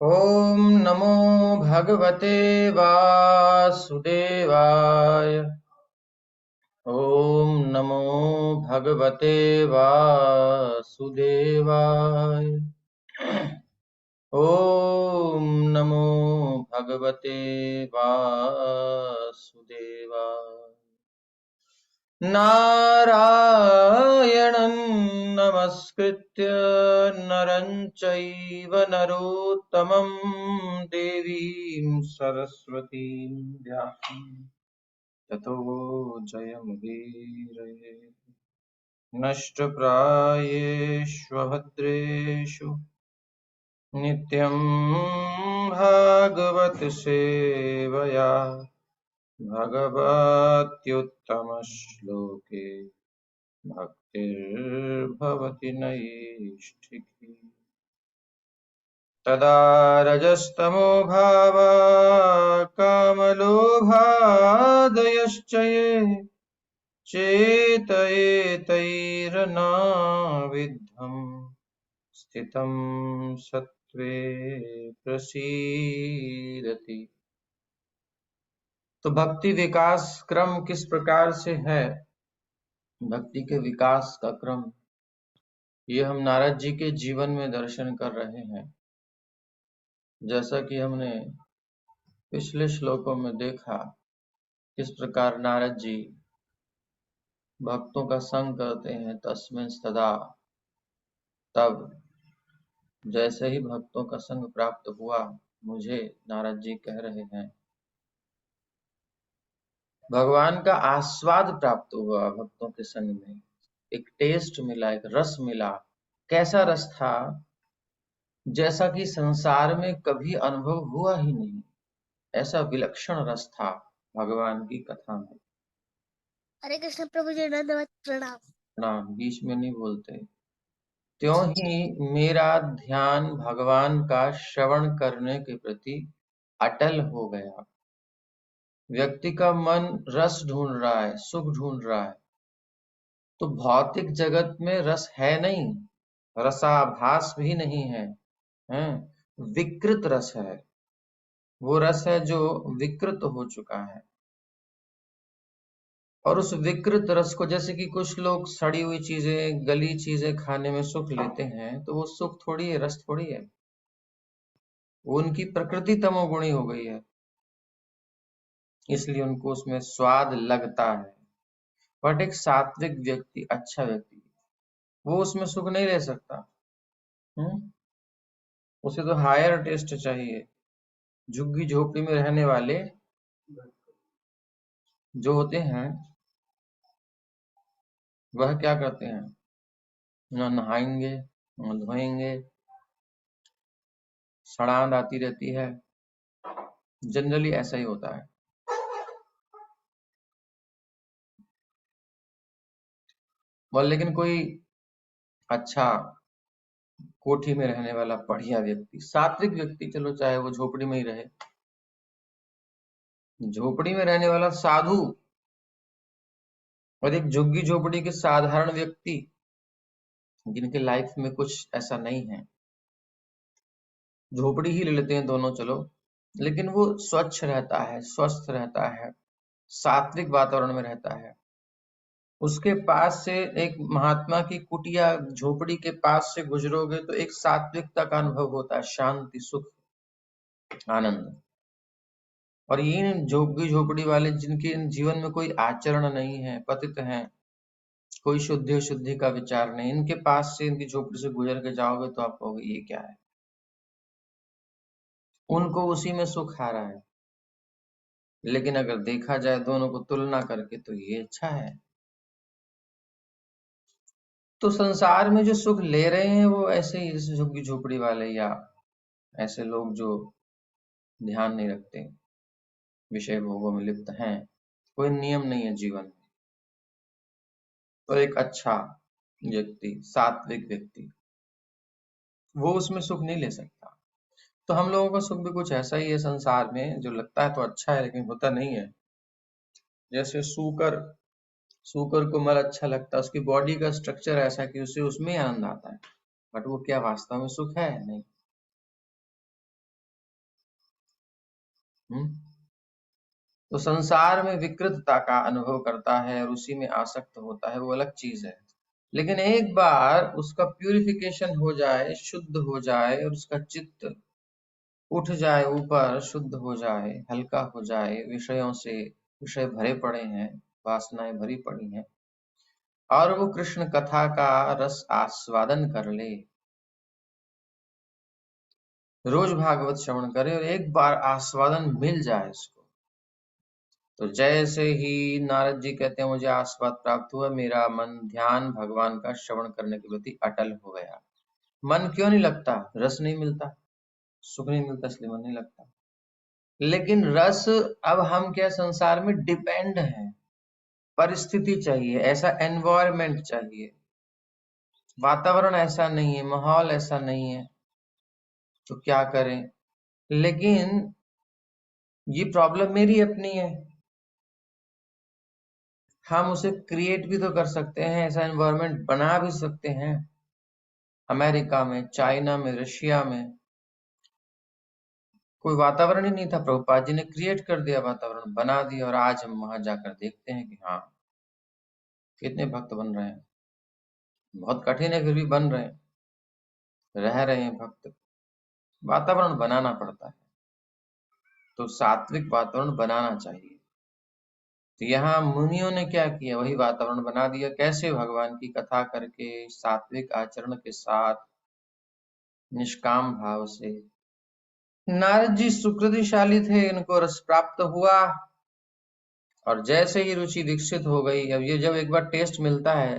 ॐ नमो भगवते वासुदेवाय। ॐ नमो भगवते वासुदेवाय। ॐ नमो भगवते वासुदेवाय। नारायणं नमस्कृत्य नरं चैव नरोत्तमं देवीं सरस्वतीं व्यासं ततो जयमुदीरये। नष्टप्रायेष्वभद्रेषु नित्यं भागवत सेवया भगवत्युत्तमश्लोके भक्तिर्भवति नैष्ठिकी। तदा रजस्तमो भावा कामलोभादयश्च ये चेतयेतैर्नाविद्धम् स्थितं सत्त्वे प्रसीदति। तो भक्ति विकास क्रम किस प्रकार से है? भक्ति के विकास का क्रम ये हम नारद जी के जीवन में दर्शन कर रहे हैं। जैसा कि हमने पिछले श्लोकों में देखा किस प्रकार नारद जी भक्तों का संग करते हैं। तस्मिन् सदा, तब जैसे ही भक्तों का संग प्राप्त हुआ, मुझे नारद जी कह रहे हैं भगवान का आस्वाद प्राप्त हुआ। भक्तों के संग में एक टेस्ट मिला, एक रस मिला। कैसा रस था? जैसा कि संसार में कभी अनुभव हुआ ही नहीं, ऐसा विलक्षण रस था भगवान की कथा में। हरे कृष्ण प्रभु जी, दंडवत प्रणाम। प्रणाम। बीच में नहीं बोलते। त्यों ही मेरा ध्यान भगवान का श्रवण करने के प्रति अटल हो गया। व्यक्ति का मन रस ढूंढ रहा है, सुख ढूंढ रहा है, तो भौतिक जगत में रस है नहीं, रसाभास भी नहीं है, हैं? विकृत रस है। वो रस है जो विकृत हो चुका है। और उस विकृत रस को, जैसे कि कुछ लोग सड़ी हुई चीजें, गली चीजें खाने में सुख लेते हैं, तो वो सुख थोड़ी है, रस थोड़ी है। वो उनकी प्रकृति तमोगुणी हो गई है, इसलिए उनको उसमें स्वाद लगता है। बट एक सात्विक व्यक्ति, अच्छा व्यक्ति, वो उसमें सुख नहीं ले सकता। उसे तो हायर टेस्ट चाहिए। झुग्गी झोपड़ी में रहने वाले जो होते हैं, वह क्या करते हैं? न नहाएंगे, न धोएंगे, सड़ांध आती रहती है। जनरली ऐसा ही होता है। और लेकिन कोई अच्छा कोठी में रहने वाला बढ़िया व्यक्ति, सात्विक व्यक्ति, चलो चाहे वो झोपड़ी में ही रहे, झोपड़ी में रहने वाला साधु और एक झुग्गी झोपड़ी के साधारण व्यक्ति, जिनके लाइफ में कुछ ऐसा नहीं है, झोपड़ी ही ले लेते हैं दोनों, चलो, लेकिन वो स्वच्छ रहता है, स्वस्थ रहता है, सात्विक वातावरण में रहता है। उसके पास से एक महात्मा की कुटिया झोपड़ी के पास से गुजरोगे तो एक सात्विकता का अनुभव होता है, शांति, सुख, आनंद। और ये झोपड़ी झोपड़ी वाले जिनके जीवन में कोई आचरण नहीं है, पतित हैं, कोई शुद्धि शुद्धि का विचार नहीं, इनके पास से, इनकी झोपड़ी से गुजर के जाओगे तो आप कहोगे ये क्या है। उनको उसी में सुख आ रहा है। लेकिन अगर देखा जाए दोनों को तुलना करके तो ये अच्छा है। तो संसार में जो सुख ले रहे हैं वो ऐसे ही, जैसे झुग्गी झोपड़ी वाले या ऐसे लोग जो ध्यान नहीं रखते, विषय भोगों में लिप्त हैं, कोई नियम नहीं है जीवन में। तो एक अच्छा व्यक्ति, सात्विक व्यक्ति, वो उसमें सुख नहीं ले सकता। तो हम लोगों का सुख भी कुछ ऐसा ही है संसार में, जो लगता है तो अच्छा है लेकिन होता नहीं है। जैसे सूकर, सूकर को मल अच्छा लगता है, उसकी बॉडी का स्ट्रक्चर ऐसा है कि उसे उसमें ही आनंद आता है, बट वो क्या वास्तव में सुख है? नहीं। हम्म। तो संसार में विकृतता का अनुभव करता है और उसी में आसक्त होता है, वो अलग चीज है। लेकिन एक बार उसका प्यूरिफिकेशन हो जाए, शुद्ध हो जाए और उसका चित्त उठ जाए ऊपर, शुद्ध हो जाए, हल्का हो जाए, विषयों से, विषय भरे पड़े हैं, वासनाएं भरी पड़ी हैं, और वो कृष्ण कथा का रस आस्वादन कर ले, रोज भागवत श्रवण करे और एक बार आस्वादन मिल जाए उसको, तो जैसे ही नारद जी कहते हैं मुझे आस्वाद प्राप्त हुआ, मेरा मन ध्यान भगवान का श्रवण करने के प्रति अटल हो गया। मन क्यों नहीं लगता? रस नहीं मिलता, सुख नहीं मिलता, इसलिए मन नहीं लगता। लेकिन रस, अब हम क्या संसार में डिपेंड हैं, परिस्थिति चाहिए, ऐसा एनवायरमेंट चाहिए, वातावरण ऐसा नहीं है, माहौल ऐसा नहीं है, तो क्या करें? लेकिन ये प्रॉब्लम मेरी अपनी है, हम उसे क्रिएट भी तो कर सकते हैं, ऐसा एनवायरनमेंट बना भी सकते हैं। अमेरिका में, चाइना में, रशिया में कोई वातावरण ही नहीं था, प्रभुपाद जी ने क्रिएट कर दिया, वातावरण बना दिया, और आज हम वहां जाकर देखते हैं कि हाँ, कितने भक्त बन रहे हैं। बहुत कठिन है, फिर भी बन रहे हैं, रह रहे हैं भक्त। वातावरण बनाना पड़ता है, तो सात्विक वातावरण बनाना चाहिए। तो यहाँ मुनियों ने क्या किया? वही वातावरण बना दिया। कैसे? भगवान की कथा करके, सात्विक आचरण के साथ, निष्काम भाव से। नारद जी सुकृतिशाली थे, इनको रस प्राप्त हुआ, और जैसे ही रुचि विकसित हो गई, अब ये जब एक बार टेस्ट मिलता है,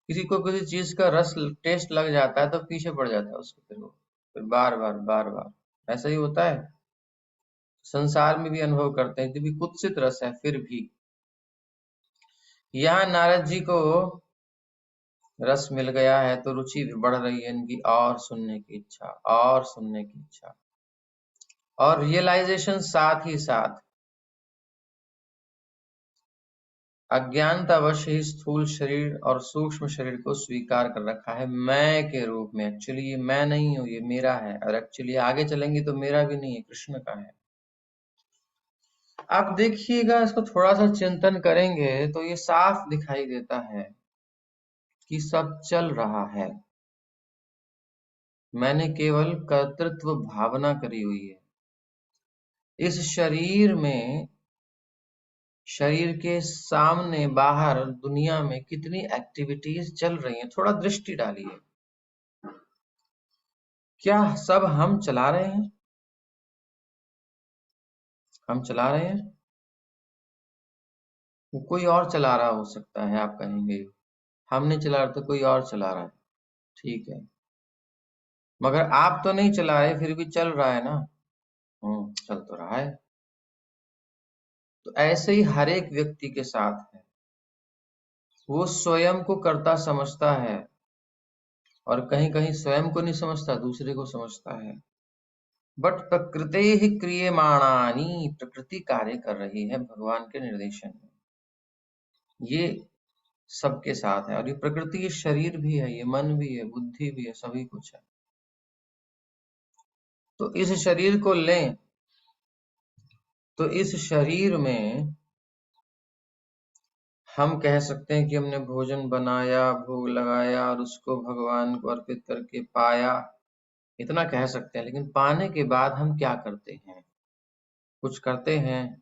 किसी को किसी चीज का रस टेस्ट लग जाता है तो पीछे पड़ जाता है उसके, फिर वो फिर बार बार बार बार ऐसा ही होता है। संसार में भी अनुभव करते हैं, भी कुत्सित रस है, फिर भी यहाँ नारद जी को रस मिल गया है, तो रुचि भी बढ़ रही है इनकी, और सुनने की इच्छा, और सुनने की इच्छा, और रियलाइजेशन साथ ही साथ। अज्ञानतावश ही स्थूल शरीर और सूक्ष्म शरीर को स्वीकार कर रखा है मैं के रूप में। एक्चुअली ये मैं नहीं हूं, ये मेरा है, और एक्चुअली आगे चलेंगे तो मेरा भी नहीं है, कृष्ण का है। आप देखिएगा, इसको थोड़ा सा चिंतन करेंगे तो ये साफ दिखाई देता है कि सब चल रहा है, मैंने केवल कर्तृत्व भावना करी हुई है। इस शरीर में, शरीर के सामने बाहर दुनिया में कितनी एक्टिविटीज चल रही हैं, थोड़ा दृष्टि डालिए। क्या सब हम चला रहे हैं? हम चला रहे हैं? वो कोई और चला रहा हो सकता है, आप कहेंगे हम नहीं चला रहे तो कोई और चला रहा है, ठीक है, मगर आप तो नहीं चला रहे, फिर भी चल रहा है ना। चल तो रहा है। तो ऐसे ही हर एक व्यक्ति के साथ है, वो स्वयं को कर्ता समझता है, और कहीं कहीं स्वयं को नहीं समझता, दूसरे को समझता है। बट प्रकृते ही क्रियमाणानी, प्रकृति कार्य कर रही है भगवान के निर्देशन में, ये सबके साथ है। और ये प्रकृति, ये शरीर भी है, ये मन भी है, बुद्धि भी है, सभी कुछ है। तो इस शरीर को लें, तो इस शरीर में हम कह सकते हैं कि हमने भोजन बनाया, भोग लगाया, और उसको भगवान को अर्पित करके पाया, इतना कह सकते हैं। लेकिन पाने के बाद हम क्या करते हैं? कुछ करते हैं?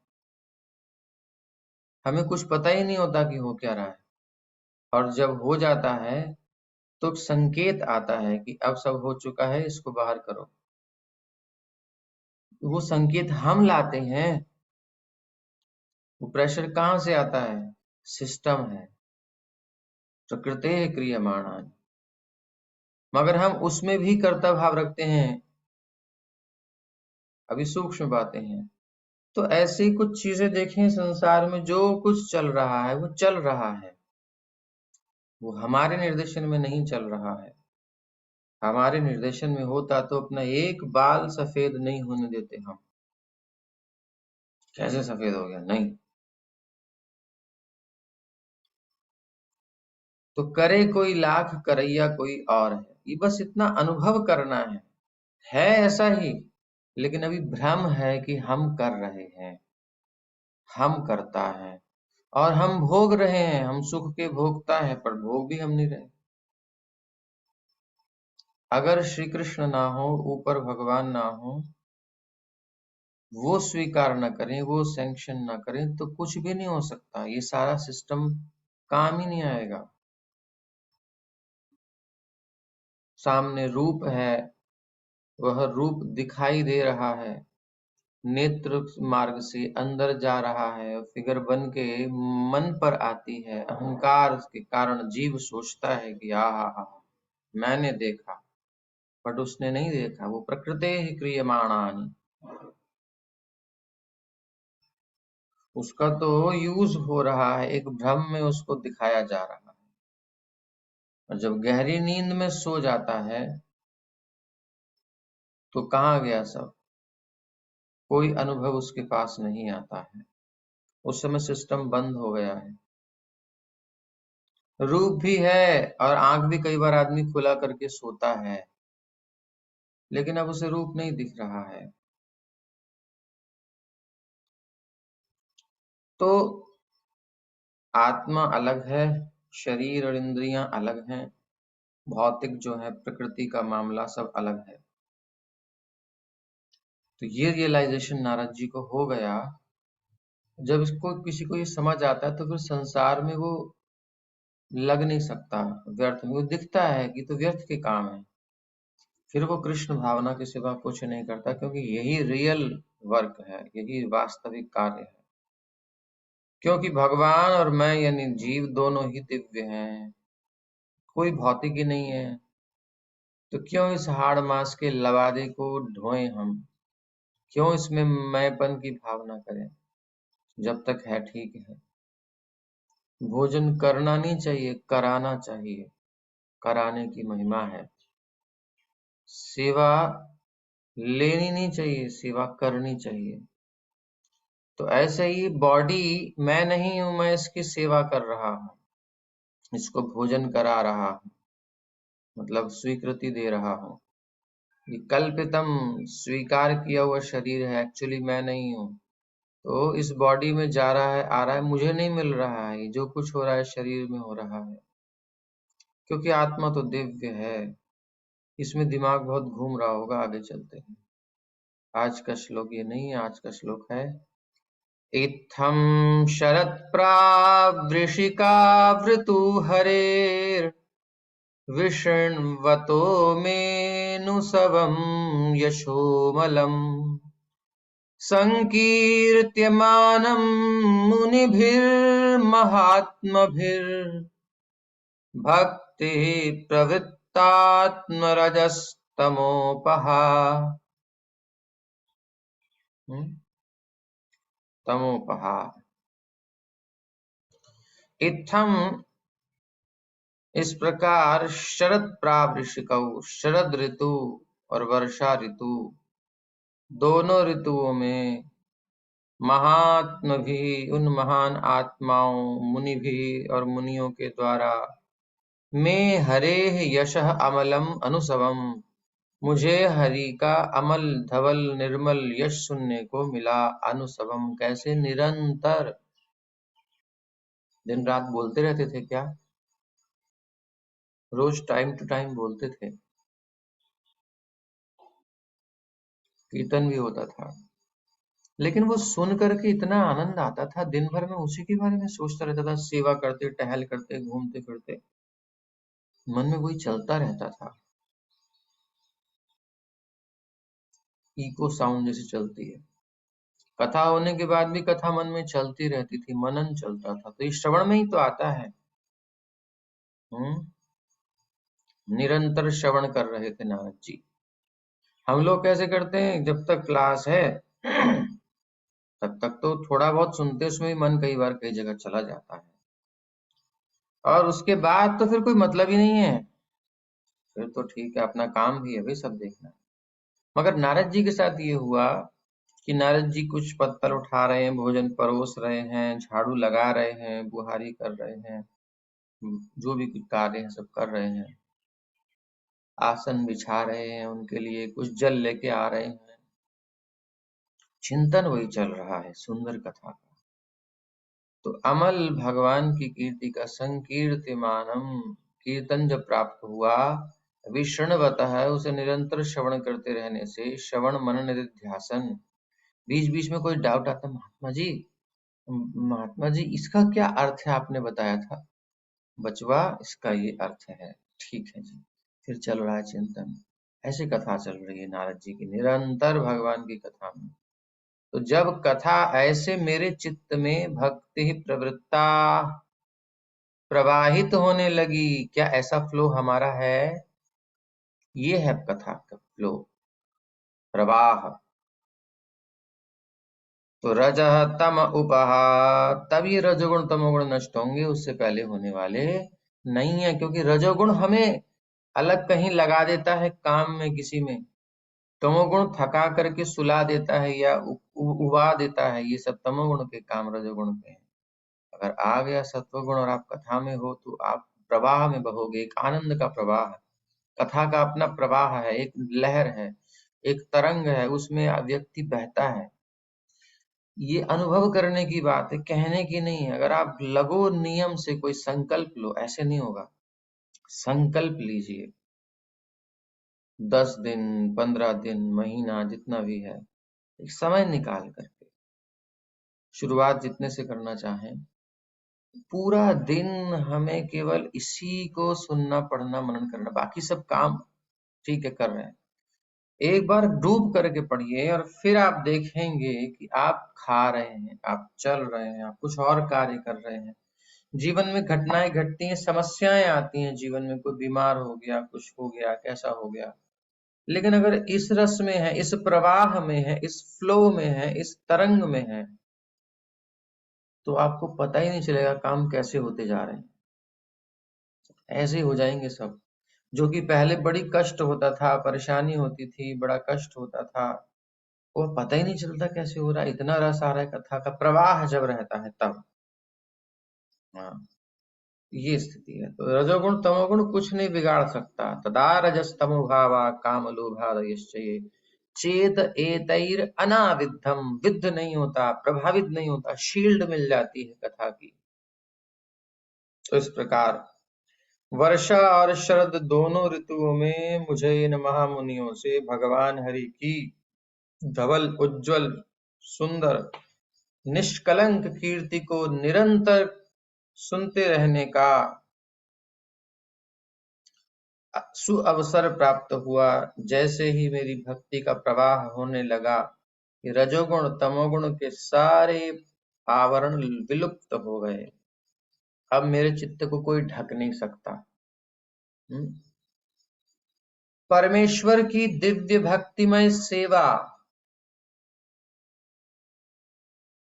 हमें कुछ पता ही नहीं होता कि हो क्या रहा है, और जब हो जाता है तो संकेत आता है कि अब सब हो चुका है, इसको बाहर करो। वो संकेत हम लाते हैं, वो प्रेशर कहाँ से आता है? सिस्टम है, प्रकृति क्रियमाणानि। मगर हम उसमें भी कर्ता भाव रखते हैं, अभी सूक्ष्म बातें हैं। तो ऐसी कुछ चीजें देखें संसार में, जो कुछ चल रहा है वो चल रहा है, वो हमारे निर्देशन में नहीं चल रहा है। हमारे निर्देशन में होता तो अपना एक बाल सफेद नहीं होने देते हम। कैसे सफेद हो गया? नहीं। तो करे कोई लाख करैया कोई और है, ये बस इतना अनुभव करना है ऐसा ही। लेकिन अभी भ्रम है कि हम कर रहे हैं, हम करता है, और हम भोग रहे हैं, हम सुख के भोगता है, पर भोग भी हम नहीं रहे। अगर श्री कृष्ण ना हो, ऊपर भगवान ना हो, वो स्वीकार न करें, वो सैंक्शन ना करें, तो कुछ भी नहीं हो सकता। ये सारा सिस्टम काम ही नहीं आएगा। सामने रूप है, वह रूप दिखाई दे रहा है, नेत्र मार्ग से अंदर जा रहा है, फिगर बन के मन पर आती है। अहंकार के कारण जीव सोचता है कि हा मैंने देखा, बट उसने नहीं देखा। वो प्रकृते ही क्रियमाणानि, उसका तो यूज हो रहा है, एक भ्रम में उसको दिखाया जा रहा है। और जब गहरी नींद में सो जाता है तो कहाँ गया सब, कोई अनुभव उसके पास नहीं आता है। उस समय सिस्टम बंद हो गया है। रूप भी है और आंख भी कई बार आदमी खुला करके सोता है, लेकिन अब उसे रूप नहीं दिख रहा है। तो आत्मा अलग है, शरीर और इंद्रियां अलग हैं, भौतिक जो है प्रकृति का मामला सब अलग है। तो ये रियलाइजेशन नारद जी को हो गया। जब इसको किसी को ये समझ आता है तो फिर संसार में वो लग नहीं सकता, व्यर्थ में। वो दिखता है कि तो व्यर्थ के काम है, फिर वो कृष्ण भावना के सिवा कुछ नहीं करता, क्योंकि यही रियल वर्क है, यही वास्तविक कार्य है। क्योंकि भगवान और मैं यानी जीव दोनों ही दिव्य हैं, कोई भौतिक ही नहीं है। तो क्यों इस हाड़ मास के लबादे को ढोएं हम, क्यों इसमें मैंपन की भावना करें। जब तक है ठीक है। भोजन करना नहीं चाहिए, कराना चाहिए, कराने की महिमा है। सेवा लेनी नहीं चाहिए, सेवा करनी चाहिए। तो ऐसे ही बॉडी मैं नहीं हूं, मैं इसकी सेवा कर रहा हूं, इसको भोजन करा रहा हूं, मतलब स्वीकृति दे रहा हूं। ये कल्पितम, स्वीकार किया हुआ शरीर है, एक्चुअली मैं नहीं हूं। तो इस बॉडी में जा रहा है, आ रहा है, मुझे नहीं मिल रहा है। ये जो कुछ हो रहा है शरीर में हो रहा है, क्योंकि आत्मा तो दिव्य है। इसमें दिमाग बहुत घूम रहा होगा, आगे चलते हैं। आज का श्लोक ये नहीं है, आज का श्लोक है इत्थं शरत्प्रावृषिकावृतु हरेर्विषण्वतो मेऽनुसवं यशोमलम् सङ्कीर्त्यमानं मुनिभिर्महात्मभिर्भक्तिः प्रवृत्तात्मरजस्तमोपहा। तमोपहा। इत्थम, इस प्रकार, शरद प्रावृषिकौ, शरद ऋतु और वर्षा ऋतु, दोनों ऋतुओं में महात्म भी, उन महान आत्माओं, मुनि भी और मुनियों के द्वारा, में हरे यशः अमलम अनुसवम, मुझे हरि का अमल धवल निर्मल यश सुनने को मिला। अनुसवम कैसे, निरंतर, दिन रात बोलते रहते थे क्या? रोज टाइम टू टाइम बोलते थे, कीर्तन भी होता था, लेकिन वो सुन करके इतना आनंद आता था, दिन भर में उसी के बारे में सोचता रहता था। सेवा करते, टहल करते, घूमते फिरते, मन में वही चलता रहता था। इको साउंड जैसे चलती है। कथा होने के बाद भी कथा मन में चलती रहती थी, मनन चलता था। तो ये श्रवण में ही तो आता है। निरंतर श्रवण कर रहे थे नारद जी। हम लोग कैसे करते हैं, जब तक क्लास है तब तक तो थोड़ा बहुत सुनते, उसमें भी मन कई बार कई जगह चला जाता है, और उसके बाद तो फिर कोई मतलब ही नहीं है। फिर तो ठीक है, अपना काम भी है भाई, सब देखना है। मगर नारद जी के साथ ये हुआ कि नारद जी कुछ पत्तल उठा रहे हैं, भोजन परोस रहे हैं, झाड़ू लगा रहे हैं, बुहारी कर रहे हैं, जो भी कुछ कार्य है सब कर रहे हैं, आसन बिछा रहे हैं उनके लिए, कुछ जल लेके आ रहे हैं, चिंतन वही चल रहा है सुंदर कथा का। तो अमल भगवान की कीर्ति का संकीर्तिमानम, कीर्तन जब प्राप्त हुआ, विष्णुवतः उसे निरंतर श्रवण करते रहने से, श्रवण मनन निधिध्यासन, बीच बीच में कोई डाउट आता, महात्मा जी इसका क्या अर्थ है, आपने बताया था बचवा, इसका ये अर्थ है, ठीक है जी। फिर चल रहा है चिंतन, ऐसी कथा चल रही है नारद जी की निरंतर भगवान की कथा में। तो जब कथा ऐसे मेरे चित्त में भक्ति प्रवृत्ता प्रवाहित होने लगी, क्या ऐसा फ्लो हमारा है? ये है कथा का फ्लो, प्रवाह। तो रजः तम उपहा, तब ये रजोगुण तमोगुण नष्ट होंगे, उससे पहले होने वाले नहीं है, क्योंकि रजोगुण हमें अलग कहीं लगा देता है काम में किसी में, तमोगुण थका करके सुला देता है या उबा देता है, ये सब तमोगुण के काम रजोगुण के हैं। अगर आ गया सत्वगुण और आप कथा में हो तो आप प्रवाह में बहोगे, एक आनंद का प्रवाह। कथा का अपना प्रवाह है, एक लहर है, एक तरंग है, उसमें व्यक्ति बहता है। ये अनुभव करने की बात है, कहने की नहीं है। अगर आप लगो नियम से, कोई संकल्प लो, ऐसे नहीं होगा। संकल्प लीजिए, 10 दिन, 15 दिन, महीना, जितना भी है, एक समय निकाल करके शुरुआत जितने से करना चाहें, पूरा दिन हमें केवल इसी को सुनना, पढ़ना, मनन करना, बाकी सब काम ठीक है कर रहे हैं। एक बार डूब करके पढ़िए और फिर आप देखेंगे कि आप खा रहे हैं, आप चल रहे हैं, आप कुछ और कार्य कर रहे हैं। जीवन में घटनाएं घटती हैं, समस्याएं आती हैं जीवन में, कोई बीमार हो गया, कुछ हो गया, कैसा हो गया। लेकिन अगर इस रस में है, इस प्रवाह में है, इस फ्लो में है, इस तरंग में है, तो आपको पता ही नहीं चलेगा काम कैसे होते जा रहे हैं। ऐसे हो जाएंगे सब। जो कि पहले बड़ी कष्ट होता था, परेशानी होती थी, बड़ा कष्ट होता था, वो पता ही नहीं चलता कैसे हो रहा है। इतना रस आ रहा है कथा का, प्रवाह जब रहता है तब। हाँ, ये स्थिति है। तो रजोगुण तमोगुण कुछ नहीं बिगाड़ सकता। तदा रजस्तमो भावा काम लोभादयश्चये चेत एतैर अनाविद्धम, विद्ध नहीं होता, प्रभावित नहीं होता, शील्ड मिल जाती है कथा की। तो इस प्रकार वर्षा और शरद दोनों ऋतुओं में मुझे इन महामुनियों से भगवान हरि की धवल उज्जवल सुंदर निष्कलंक कीर्ति को निरंतर सुनते रहने का सुअवसर प्राप्त हुआ। जैसे ही मेरी भक्ति का प्रवाह होने लगा, कि रजोगुण तमोगुण के सारे आवरण विलुप्त हो गए। अब मेरे चित्त को कोई ढक नहीं सकता। परमेश्वर की दिव्य भक्तिमय सेवा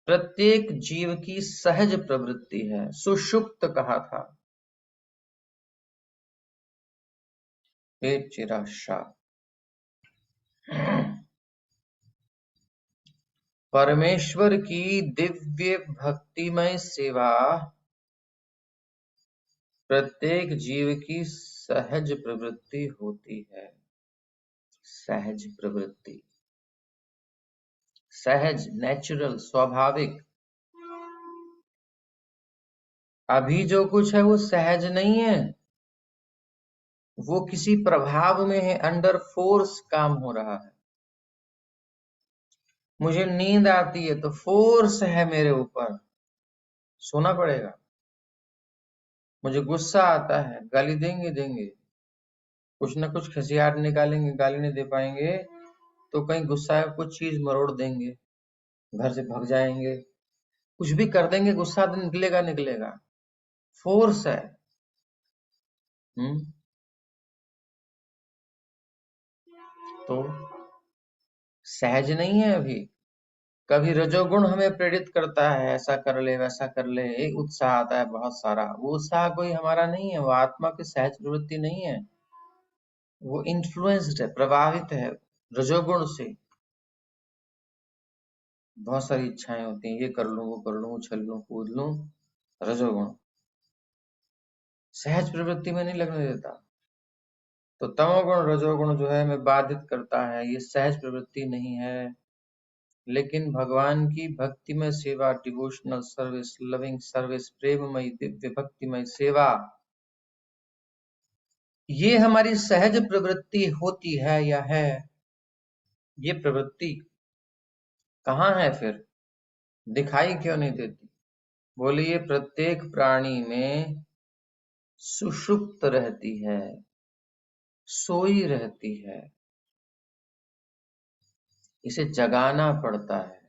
प्रत्येक जीव की सहज प्रवृत्ति है, सुषुप्त कहा था। एक चिराशा परमेश्वर की दिव्य भक्तिमय सेवा प्रत्येक जीव की सहज प्रवृत्ति होती है। सहज प्रवृत्ति, सहज, नेचुरल, स्वाभाविक। अभी जो कुछ है वो सहज नहीं है, वो किसी प्रभाव में है, अंडर फोर्स काम हो रहा है। मुझे नींद आती है तो फोर्स है मेरे ऊपर, सोना पड़ेगा। मुझे गुस्सा आता है, गाली देंगे देंगे, कुछ ना कुछ खसियाट निकालेंगे, गाली नहीं दे पाएंगे तो कहीं गुस्सा है, कुछ चीज मरोड़ देंगे, घर से भाग जाएंगे, कुछ भी कर देंगे, गुस्सा तो निकलेगा निकलेगा, फोर्स है। हम्म। तो सहज नहीं है अभी। कभी रजोगुण हमें प्रेरित करता है, ऐसा कर ले वैसा कर ले, एक उत्साह आता है बहुत सारा, वो उत्साह कोई हमारा नहीं है, वो आत्मा की सहज प्रवृत्ति नहीं है, वो इन्फ्लुएंस्ड है, प्रभावित है रजोगुण से। बहुत सारी इच्छाएं होती हैं, ये कर लूं, वो कर लूं, उछल लूं, कूद लूं, रजोगुण सहज प्रवृत्ति में नहीं लगने देता। तो तमोगुण रजोगुण जो है हमें बाधित करता है, ये सहज प्रवृत्ति नहीं है, लेकिन भगवान की भक्तिमय सेवा, devotional service, loving service, प्रेममयी Divya भक्तिमय सेवा, ये हमारी सहज प्रवृत्ति होती है या है? ये प्रवृत्ति कहाँ है फिर? दिखाई क्यों नहीं देती? बोलिए, प्रत्येक प्राणी में सुषुप्त रहती है, सोई रहती है, इसे जगाना पड़ता है।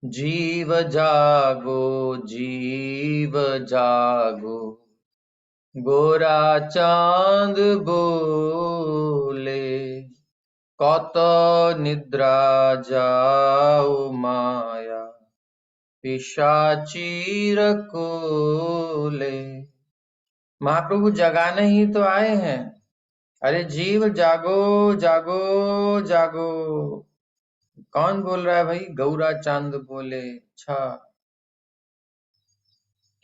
जीव जागो, जीव जागो, गोरा चांद बोले, कौत निद्रा जाओ माया, पिशाचीर कोले। महाप्रभु जगाने ही तो आए हैं। अरे जीव जागो, जागो, जागो। कौन बोल रहा है भाई? गौरा चांद बोले। अच्छा,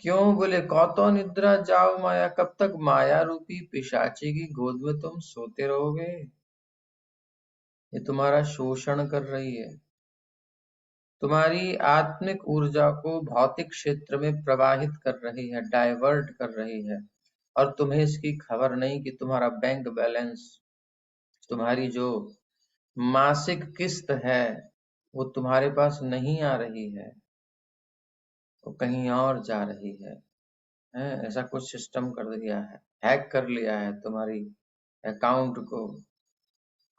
क्यों बोले? कौतो निद्रा जाओ माया, कब तक माया रूपी पिशाची की गोद में तुम सोते रहोगे? ये तुम्हारा शोषण कर रही है, तुम्हारी आत्मिक ऊर्जा को भौतिक क्षेत्र में प्रवाहित कर रही है, डाइवर्ट कर रही है, और तुम्हें इसकी खबर नहीं कि तुम्हारा बैंक बैलेंस, तुम्हारी जो मासिक किस्त है, वो तुम्हारे पास नहीं आ रही है, वो कहीं और जा रही है। ऐसा कुछ सिस्टम कर दिया है, हैक कर लिया है तुम्हारी अकाउंट को,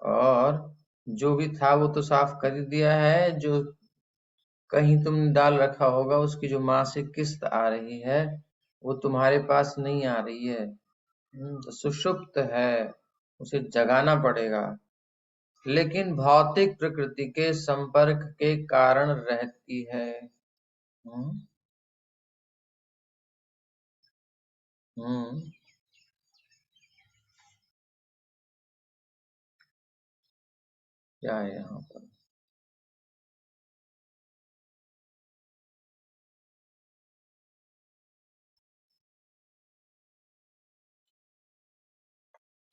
और जो भी था वो तो साफ कर ही दिया है। जो कहीं तुमने डाल रखा होगा, उसकी जो मासिक किस्त आ रही है, वो तुम्हारे पास नहीं आ रही है। तो सुषुप्त है, उसे जगाना पड़ेगा, लेकिन भौतिक प्रकृति के संपर्क के कारण रहती है। हम्म हम्म क्या है यहाँ पर?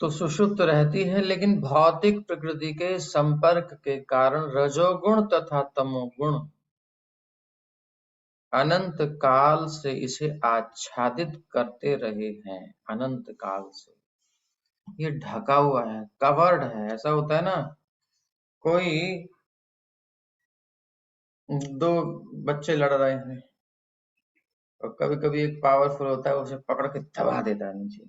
तो सुषुप्त रहती है, लेकिन भौतिक प्रकृति के संपर्क के कारण रजोगुण तथा तमोगुण अनंत काल से इसे आच्छादित करते रहे हैं। अनंत काल से ये ढका हुआ है, कवर्ड है। ऐसा होता है ना, कोई दो बच्चे लड़ रहे हैं, और कभी कभी एक पावरफुल होता है, उसे पकड़ के दबा देता है नीचे।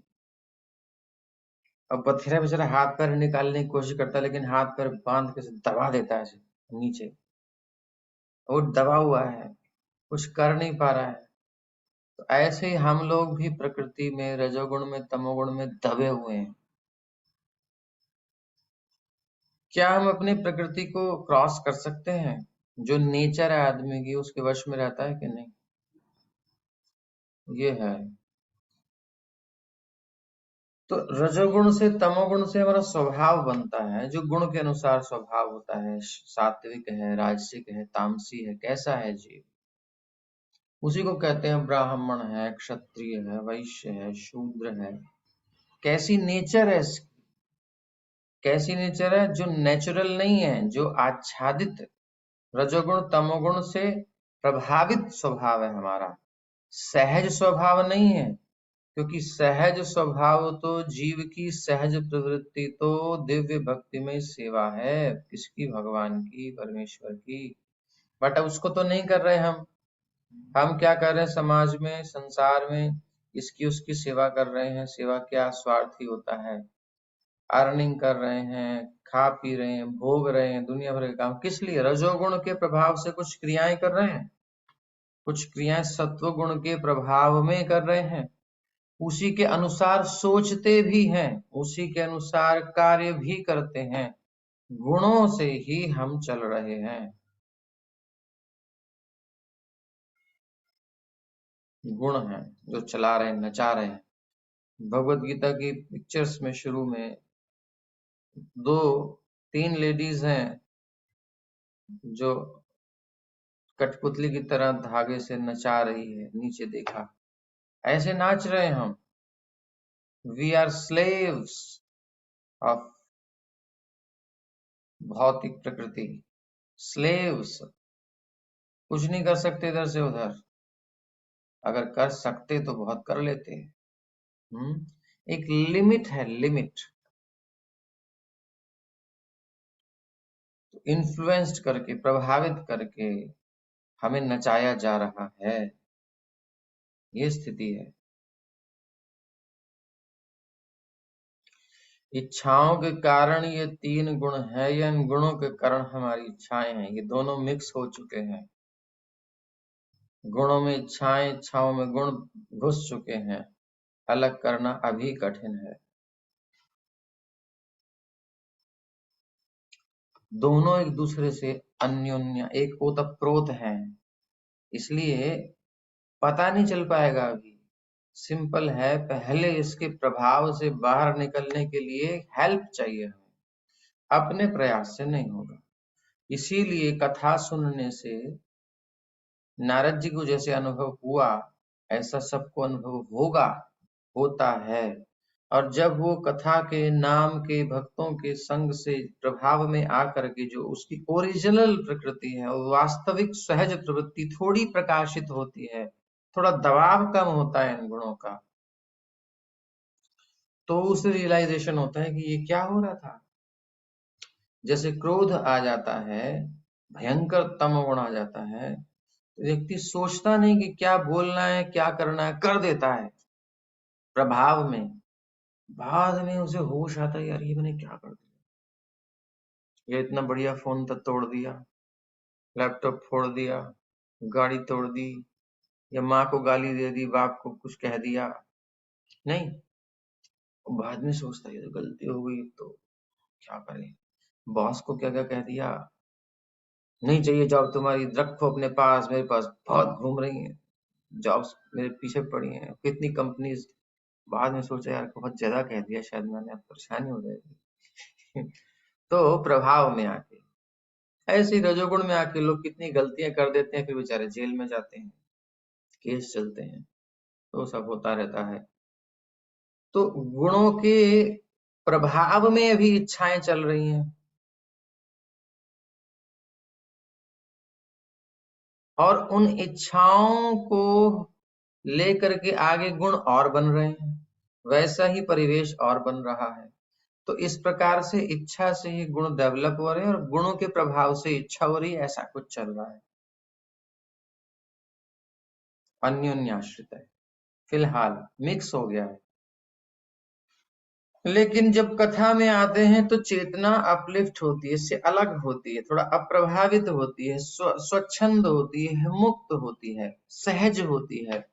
अब बथेरा बेचारा हाथ पैर निकालने की कोशिश करता है, लेकिन हाथ पैर बांध के उसे दबा देता है ऐसे नीचे। वो दबा हुआ है, कुछ कर नहीं पा रहा है। तो ऐसे ही हम लोग भी प्रकृति में, रजोगुण में, तमोगुण में दबे हुए हैं। क्या हम अपनी प्रकृति को क्रॉस कर सकते हैं? जो नेचर है आदमी की, उसके वश में रहता है कि नहीं? ये है। तो रजोगुण से, तमोगुण से हमारा स्वभाव बनता है, जो गुण के अनुसार स्वभाव होता है। सात्विक है, राजसिक है, तामसी है, कैसा है जीव, उसी को कहते हैं ब्राह्मण है, क्षत्रिय है, वैश्य है, शूद्र है। कैसी नेचर है कैसी नेचर है? जो नेचुरल नहीं है, जो आच्छादित, रजोगुण तमोगुण से प्रभावित स्वभाव है हमारा, सहज स्वभाव नहीं है। क्योंकि सहज स्वभाव तो जीव की सहज प्रवृत्ति तो दिव्य भक्ति में सेवा है। किसकी? भगवान की, परमेश्वर की। बट उसको तो नहीं कर रहे हम क्या कर रहे हैं? समाज में, संसार में इसकी उसकी सेवा कर रहे हैं। सेवा क्या स्वार्थी होता है? अर्निंग कर रहे हैं, खा पी रहे हैं, भोग रहे हैं दुनिया भर के काम। किस लिए? रजोगुण के प्रभाव से कुछ क्रियाएं कर रहे हैं, कुछ क्रियाएं सत्व गुण के प्रभाव में कर रहे हैं, उसी के अनुसार सोचते भी हैं, उसी के अनुसार कार्य भी करते हैं। गुणों से ही हम चल रहे हैं, गुण हैं जो चला रहे हैं, नचा रहे हैं। भगवत गीता की पिक्चर्स में शुरू में दो तीन लेडीज हैं जो कठपुतली की तरह धागे से नचा रही है, नीचे देखा, ऐसे नाच रहे हैं हम। वी आर स्लेव्स ऑफ भौतिक प्रकृति, स्लेव्स, कुछ नहीं कर सकते इधर से उधर। अगर कर सकते तो बहुत कर लेते। एक लिमिट है, लिमिट। इन्फ्लुएंस्ड करके, प्रभावित करके हमें नचाया जा रहा है, ये स्थिति है। इच्छाओं के कारण ये 3 गुण है, या इन गुणों के कारण हमारी इच्छाएं हैं, ये दोनों मिक्स हो चुके हैं। गुणों में इच्छाएं, इच्छाओं में गुण घुस चुके हैं। अलग करना अभी कठिन है। दोनों एक दूसरे से अन्योन्य, एक ओतप्रोत हैं, इसलिए पता नहीं चल पाएगा अभी। सिंपल है, पहले इसके प्रभाव से बाहर निकलने के लिए हेल्प चाहिए हमें, अपने प्रयास से नहीं होगा। इसीलिए कथा सुनने से नारद जी को जैसे अनुभव हुआ, ऐसा सबको अनुभव होगा, होता है। और जब वो कथा के नाम के भक्तों के संग से प्रभाव में आकर के जो उसकी ओरिजिनल प्रकृति है, वो वास्तविक सहज प्रवृत्ति थोड़ी प्रकाशित होती है, थोड़ा दबाव कम होता है इन गुणों का, तो उसे रियलाइजेशन होता है कि ये क्या हो रहा था। जैसे क्रोध आ जाता है, भयंकर तमोगुण आ जाता है, तो व्यक्ति सोचता नहीं कि क्या बोलना है, क्या करना है, कर देता है प्रभाव में। बाद में उसे होश आता है, यार ये मैंने क्या कर दिया, ये इतना बढ़िया फोन तो तोड़ दिया, लैपटॉप फोड़ दिया, गाड़ी तोड़ दी, या माँ को गाली दे दी, बाप को कुछ कह दिया। नहीं, बाद में सोचता है ये तो गलती हो गई, तो क्या करें, बॉस को क्या क्या कह दिया, नहीं चाहिए जॉब तुम्हारी, रखो अपने पास, मेरे पास बहुत घूम रही है, जॉब्स मेरे पीछे पड़ी हैं, कितनी कंपनीज। बाद में सोचा यार बहुत ज्यादा कह दिया शायद मैंने, अब परेशानी हो जाएगी। तो प्रभाव में आके, ऐसे ही रजोगुण में आके लोग कितनी गलतियां कर देते हैं, फिर बेचारे जेल में जाते हैं, केस चलते हैं, तो सब होता रहता है। तो गुणों के प्रभाव में अभी इच्छाएं चल रही हैं, और उन इच्छाओं को लेकर के आगे गुण और बन रहे हैं, वैसा ही परिवेश और बन रहा है। तो इस प्रकार से इच्छा से ही गुण डेवलप हो रहे हैं, और गुणों के प्रभाव से इच्छा हो रही है, ऐसा कुछ चल रहा है, अन्योन्याश्रित है, फिलहाल मिक्स हो गया है। लेकिन जब कथा में आते हैं तो चेतना अपलिफ्ट होती है, इससे अलग होती है, थोड़ा अप्रभावित होती है, स्वच्छंद होती है, मुक्त होती है, सहज होती है।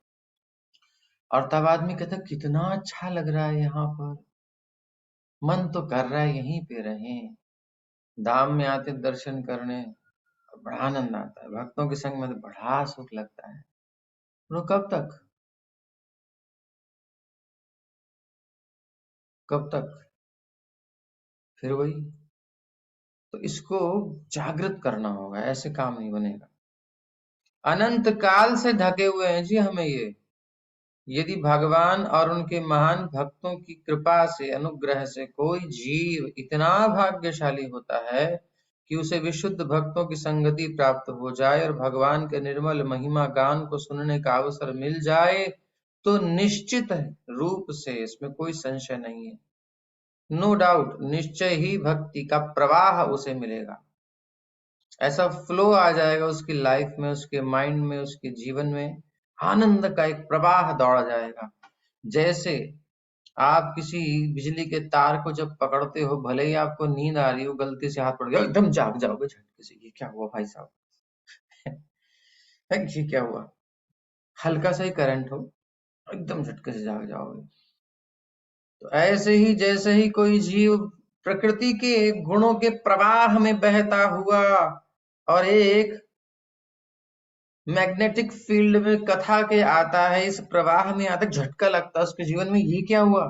और तब आदमी कहता है कितना अच्छा लग रहा है यहाँ पर, मन तो कर रहा है यहीं पे रहें। धाम में आते दर्शन करने, बड़ा आनंद आता है, भक्तों के संग में तो बड़ा सुख लगता है। वो कब तक, कब तक, फिर वही। तो इसको जागृत करना होगा, ऐसे काम नहीं बनेगा। अनंत काल से ढके हुए हैं जी हमें ये। यदि भगवान और उनके महान भक्तों की कृपा से, अनुग्रह से कोई जीव इतना भाग्यशाली होता है कि उसे विशुद्ध भक्तों की संगति प्राप्त हो जाए और भगवान के निर्मल महिमा गान को सुनने का अवसर मिल जाए, तो निश्चित रूप से, इसमें कोई संशय नहीं है, नो डाउट, निश्चय ही भक्ति का प्रवाह उसे मिलेगा। ऐसा फ्लो आ जाएगा उसकी लाइफ में, उसके माइंड में, उसके जीवन में आनंद का एक प्रवाह दौड़ जाएगा। जैसे आप किसी बिजली के तार को जब पकड़ते हो, भले ही आपको नींद आ रही हो, गलती से हाथ पड़ गया, एकदम जाग जाओगे झटके से, ये क्या हुआ भाई साहब। ये क्या हुआ, हल्का सा ही करंट हो, एकदम झटके से जाग जाओगे। तो ऐसे ही जैसे ही कोई जीव प्रकृति के गुणों के प्रवाह में बहता हुआ और एक मैग्नेटिक फील्ड में कथा के आता है, इस प्रवाह में आता, झटका लगता है उसके जीवन में, ये क्या हुआ,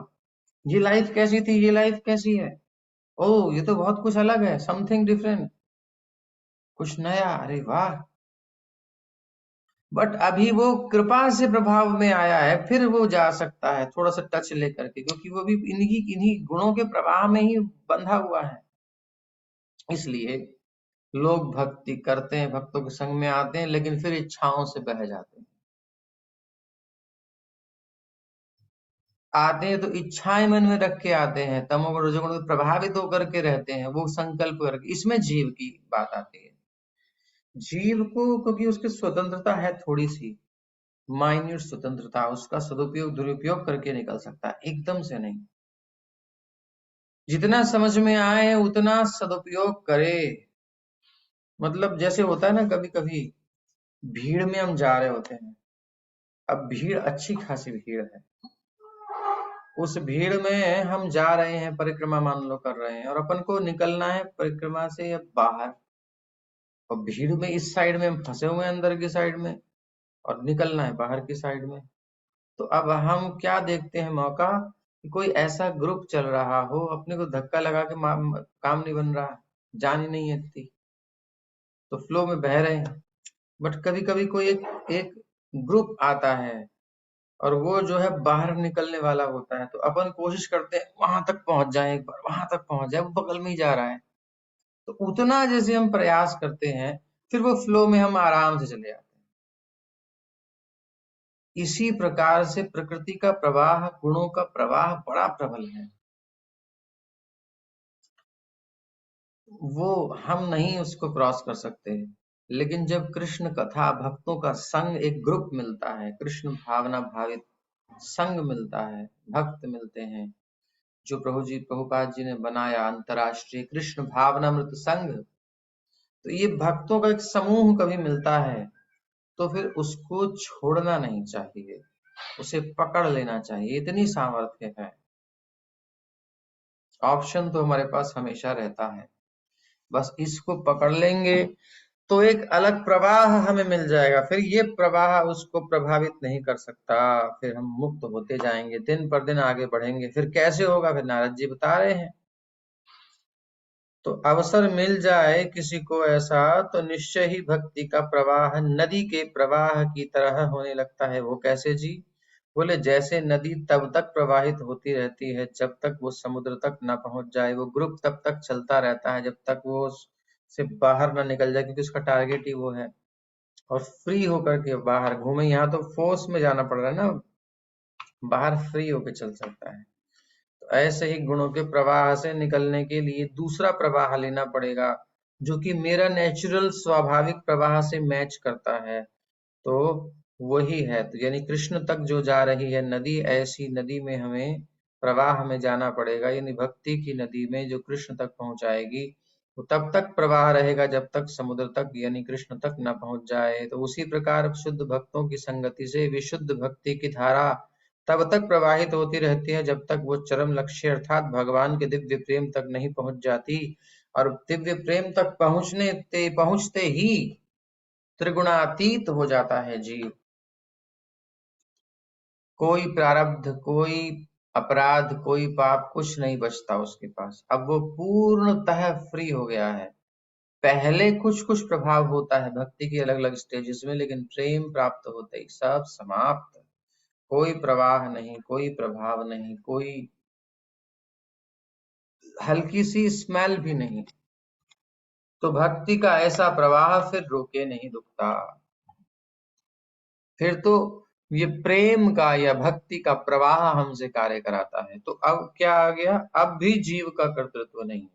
ये लाइफ कैसी थी, ये लाइफ कैसी है, ओह ये तो बहुत कुछ अलग है, समथिंग डिफरेंट, कुछ नया, अरे वाह। बट अभी वो कृपा से प्रभाव में आया है, फिर वो जा सकता है थोड़ा सा टच लेकर के, क्योंकि वो भी इन्हीं इन्हीं गुणों के प्रवाह में ही बंधा हुआ है। इसलिए लोग भक्ति करते हैं, भक्तों के संग में आते हैं, लेकिन फिर इच्छाओं से बह जाते हैं। आते हैं तो इच्छाएं मन में रख के आते हैं, तमोगुण रजोगुण से प्रभावित होकर के रहते हैं, वो संकल्प करके। इसमें जीव की बात आती है। जीव को क्योंकि उसकी स्वतंत्रता है थोड़ी सी, माइन्यूट स्वतंत्रता, उसका सदुपयोग दुरुपयोग करके निकल सकता है, एकदम से नहीं। जितना समझ में आए उतना सदुपयोग करे। मतलब जैसे होता है ना, कभी कभी भीड़ में हम जा रहे होते हैं, अब भीड़ अच्छी खासी भीड़ है, उस भीड़ में हम जा रहे हैं, परिक्रमा मान लो कर रहे हैं, और अपन को निकलना है परिक्रमा से या बाहर, और भीड़ में इस साइड में हम फंसे हुए हैं अंदर की साइड में, और निकलना है बाहर की साइड में। तो अब हम क्या देखते हैं मौका, कि कोई ऐसा ग्रुप चल रहा हो, अपने को धक्का लगा के काम नहीं बन रहा, जान ही नहीं है इतनी, तो फ्लो में बह रहे हैं। बट कभी कभी कोई एक एक ग्रुप आता है, और वो जो है बाहर निकलने वाला होता है, तो अपन कोशिश करते हैं वहां तक पहुंच जाए, एक बार वहां तक पहुंच जाए, वो बगल में ही जा रहा है। तो उतना जैसे हम प्रयास करते हैं, फिर वो फ्लो में हम आराम से चले जाते हैं। इसी प्रकार से प्रकृति का प्रवाह, गुणों का प्रवाह बड़ा प्रबल है, वो हम नहीं उसको क्रॉस कर सकते। लेकिन जब कृष्ण कथा, भक्तों का संग, एक ग्रुप मिलता है, कृष्ण भावना भावित संग मिलता है, भक्त मिलते हैं, जो प्रभुपाद जी ने बनाया अंतर्राष्ट्रीय कृष्ण भावनामृत संघ, तो ये भक्तों का एक समूह कभी मिलता है, तो फिर उसको छोड़ना नहीं चाहिए, उसे पकड़ लेना चाहिए, इतनी सामर्थ्य है। ऑप्शन तो हमारे पास हमेशा रहता है, बस इसको पकड़ लेंगे तो एक अलग प्रवाह हमें मिल जाएगा, फिर ये प्रवाह उसको प्रभावित नहीं कर सकता, फिर हम मुक्त होते जाएंगे, दिन पर दिन आगे बढ़ेंगे। फिर कैसे होगा, फिर नारद जी बता रहे हैं। तो अवसर मिल जाए किसी को ऐसा, तो निश्चय ही भक्ति का प्रवाह नदी के प्रवाह की तरह होने लगता है। वो कैसे जी? बोले जैसे नदी तब तक प्रवाहित होती रहती है जब तक वो समुद्र तक ना पहुंच जाए, वो ग्रुप तब तक चलता रहता है जब तक वो से बाहर ना निकल जाए, क्योंकि उसका टारगेट ही वो है, और फ्री होकर के बाहर घूमे। यहाँ तो फोर्स में जाना पड़ रहा है ना, बाहर फ्री होकर चल सकता है। तो ऐसे ही गुणों के प्रवाह से निकलने के लिए दूसरा प्रवाह लेना पड़ेगा, जो कि मेरा नेचुरल स्वाभाविक प्रवाह से मैच करता है। तो वही है, तो यानी कृष्ण तक जो जा रही है नदी, ऐसी नदी में हमें प्रवाह में जाना पड़ेगा, यानी भक्ति की नदी में जो कृष्ण तक पहुंचाएगी। वो तब तक प्रवाह रहेगा जब तक समुद्र तक यानी कृष्ण तक न पहुंच जाए। तो उसी प्रकार शुद्ध भक्तों की संगति से विशुद्ध भक्ति की धारा तब तक प्रवाहित होती रहती है जब तक वो चरम लक्ष्य अर्थात भगवान के दिव्य प्रेम तक नहीं पहुंच जाती। और दिव्य प्रेम तक पहुंचते ही त्रिगुणातीत हो जाता है जीव। कोई प्रारब्ध, कोई अपराध, कोई पाप, कुछ नहीं बचता उसके पास। अब वो पूर्णतः फ्री हो गया है। पहले कुछ कुछ प्रभाव होता है भक्ति की अलग अलग स्टेजेस में, लेकिन प्रेम प्राप्त होते ही सब समाप्त। कोई प्रवाह नहीं, कोई प्रभाव नहीं, कोई हल्की सी स्मेल भी नहीं। तो भक्ति का ऐसा प्रवाह फिर रोके नहीं रुकता। फिर तो ये प्रेम का या भक्ति का प्रवाह हमसे कार्य कराता है। तो अब क्या आ गया, अब भी जीव का कर्तृत्व नहीं है।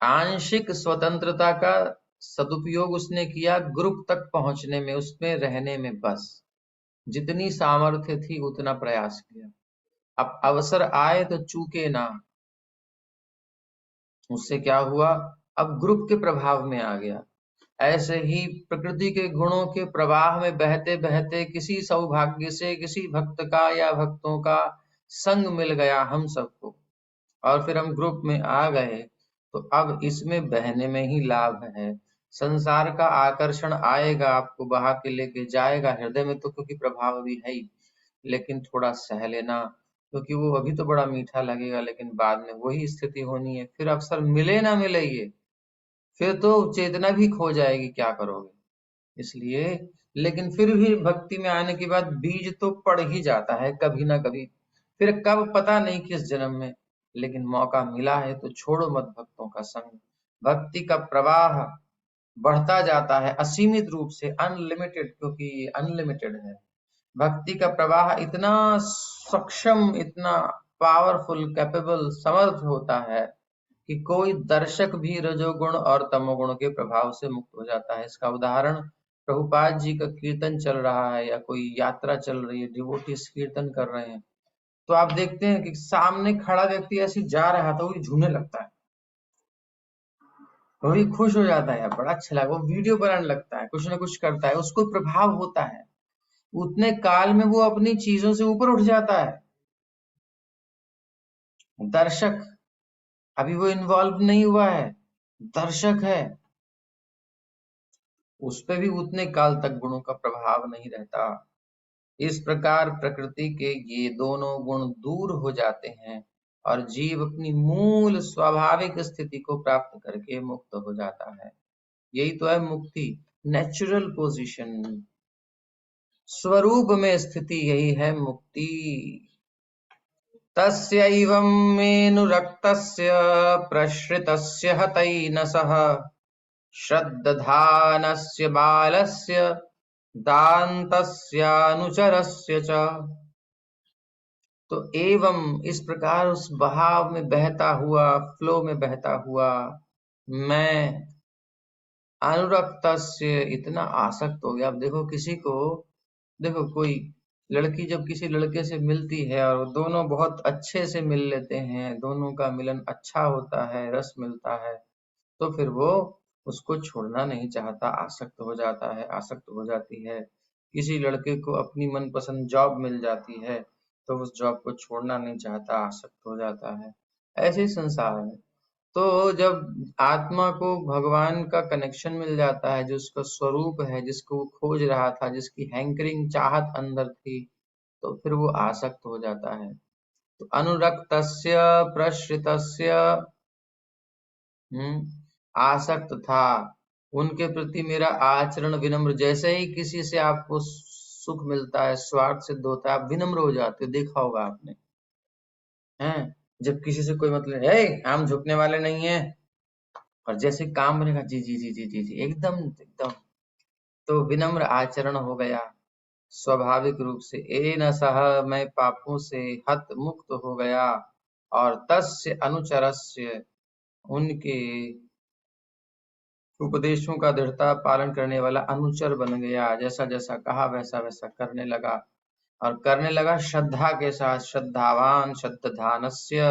आंशिक स्वतंत्रता का सदुपयोग उसने किया ग्रुप तक पहुंचने में, उसमें रहने में, बस जितनी सामर्थ्य थी उतना प्रयास किया। अब अवसर आए तो चूके ना। उससे क्या हुआ, अब ग्रुप के प्रभाव में आ गया। ऐसे ही प्रकृति के गुणों के प्रवाह में बहते बहते किसी सौभाग्य से किसी भक्त का या भक्तों का संग मिल गया हम सबको, और फिर हम ग्रुप में आ गए। तो अब इसमें बहने में ही लाभ है। संसार का आकर्षण आएगा, आपको बहा के लेके जाएगा हृदय में, तो क्योंकि प्रभाव भी है ही, लेकिन थोड़ा सह लेना, क्योंकि वो अभी तो बड़ा मीठा लगेगा, लेकिन बाद में वही स्थिति होनी है। फिर अवसर मिले ना मिले ये, फिर तो चेतना भी खो जाएगी, क्या करोगे। इसलिए, लेकिन फिर भी भक्ति में आने के बाद बीज तो पड़ ही जाता है कभी ना कभी, फिर कब पता नहीं किस जन्म में। लेकिन मौका मिला है तो छोड़ो मत भक्तों का संग। भक्ति का प्रवाह बढ़ता जाता है असीमित रूप से, अनलिमिटेड, क्योंकि अनलिमिटेड है। भक्ति का प्रवाह इतना सक्षम, इतना पावरफुल, कैपेबल, समर्थ होता है कि कोई दर्शक भी रजोगुण और तमोगुण के प्रभाव से मुक्त हो जाता है। इसका उदाहरण प्रभुपाद जी का कीर्तन चल रहा है या कोई यात्रा चल रही है, डिवोटीज कीर्तन कर रहे हैं, तो आप देखते हैं कि सामने खड़ा व्यक्ति ऐसे जा रहा था, वो भी झूमने लगता है, वो भी खुश हो जाता है, यार बड़ा अच्छा लगा, वो वीडियो बनाने लगता है, कुछ ना कुछ करता है, उसको प्रभाव होता है। उतने काल में वो अपनी चीजों से ऊपर उठ जाता है। दर्शक, अभी वो इन्वॉल्व नहीं हुआ है, दर्शक है, उस पे भी उतने काल तक गुणों का प्रभाव नहीं रहता। इस प्रकार प्रकृति के ये दोनों गुण दूर हो जाते हैं और जीव अपनी मूल स्वाभाविक स्थिति को प्राप्त करके मुक्त हो जाता है। यही तो है मुक्ति, नेचुरल पोजीशन, स्वरूप में स्थिति, यही है मुक्ति। तस्यैवं मेऽनुरक्तस्य प्रसृतस्य हतैनसः श्रद्दधानस्य बालस्य दान्तस्यानुचरस्य च। तो एवं इस प्रकार उस बहाव में बहता हुआ, फ्लो में बहता हुआ मैं अनुरक्तस्य इतना आसक्त हो गया। अब देखो किसी को, देखो कोई लड़की जब किसी लड़के से मिलती है और दोनों बहुत अच्छे से मिल लेते हैं, दोनों का मिलन अच्छा होता है, रस मिलता है, तो फिर वो उसको छोड़ना नहीं चाहता, आसक्त हो जाता है, आसक्त हो जाती है। किसी लड़के को अपनी मनपसंद जॉब मिल जाती है तो उस जॉब को छोड़ना नहीं चाहता, आसक्त हो जाता है। ऐसे ही संसार है। तो जब आत्मा को भगवान का कनेक्शन मिल जाता है, जो उसका स्वरूप है, जिसको वो खोज रहा था, जिसकी हैंकरिंग चाहत अंदर थी, तो फिर वो आसक्त हो जाता है। तो अनुरक्तस्य प्रसृतस्य, आसक्त था, उनके प्रति मेरा आचरण विनम्र। जैसे ही किसी से आपको सुख मिलता है, स्वार्थ सिद्ध होता है, आप विनम्र हो जाते हो, देखा होगा आपने, हैं? जब किसी से कोई मतलब, हम झुकने वाले नहीं है, और जैसे काम बनेगा, जी जी जी जी जी जी, एकदम एकदम, तो विनम्र आचरण हो गया स्वाभाविक रूप से। ए न सह, मैं पापों से हत मुक्त हो गया, और तस्य अनुचरस्य, उनके उपदेशों का दृढ़ता पालन करने वाला अनुचर बन गया। जैसा जैसा कहा वैसा वैसा करने लगा, और करने लगा श्रद्धा के साथ, श्रद्धावान श्रद्धानस्य।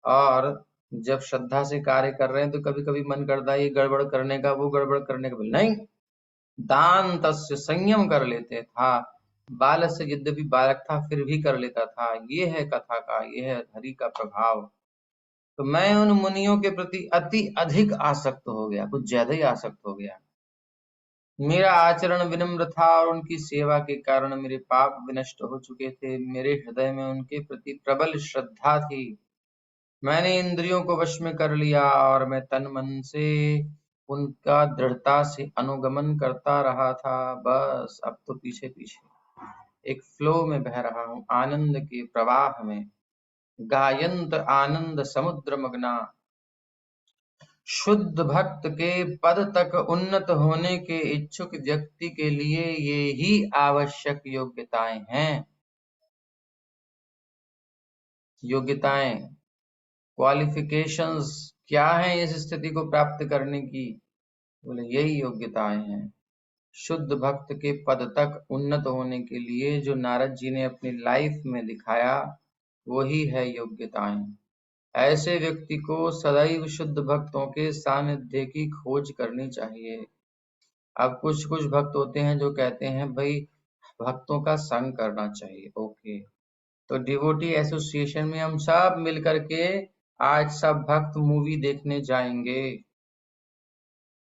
और जब श्रद्धा से कार्य कर रहे हैं तो कभी कभी मन करता है ये गड़बड़ करने का, वो गड़बड़ करने का, नहीं, दान तस्य, संयम कर लेते था। बालक से, यद्यपि बालक था फिर भी कर लेता था। ये है कथा का, ये है हरि का प्रभाव। तो मैं उन मुनियों के प्रति अति अधिक आसक्त हो गया, कुछ ज्यादा ही आसक्त हो गया। मेरा आचरण विनम्र था और उनकी सेवा के कारण मेरे पाप विनष्ट हो चुके थे। मेरे हृदय में उनके प्रति प्रबल श्रद्धा थी। मैंने इंद्रियों को वश में कर लिया और मैं तन मन से उनका दृढ़ता से अनुगमन करता रहा था। बस अब तो पीछे पीछे एक फ्लो में बह रहा हूँ, आनंद के प्रवाह में, गायंत आनंद समुद्र मग्ना। शुद्ध भक्त के पद तक उन्नत होने के इच्छुक व्यक्ति के लिए ये ही आवश्यक योग्यताएं हैं। योग्यताएं, क्वालिफिकेशंस क्या हैं इस स्थिति को प्राप्त करने की? बोले यही योग्यताएं हैं। शुद्ध भक्त के पद तक उन्नत होने के लिए जो नारद जी ने अपनी लाइफ में दिखाया, वही है योग्यताएं। ऐसे व्यक्ति को सदैव शुद्ध भक्तों के सानिध्य की खोज करनी चाहिए। अब कुछ कुछ भक्त होते हैं जो कहते हैं भाई भक्तों का संग करना चाहिए। ओके, तो डिवोटी एसोसिएशन में हम सब मिल करके आज सब भक्त मूवी देखने जाएंगे,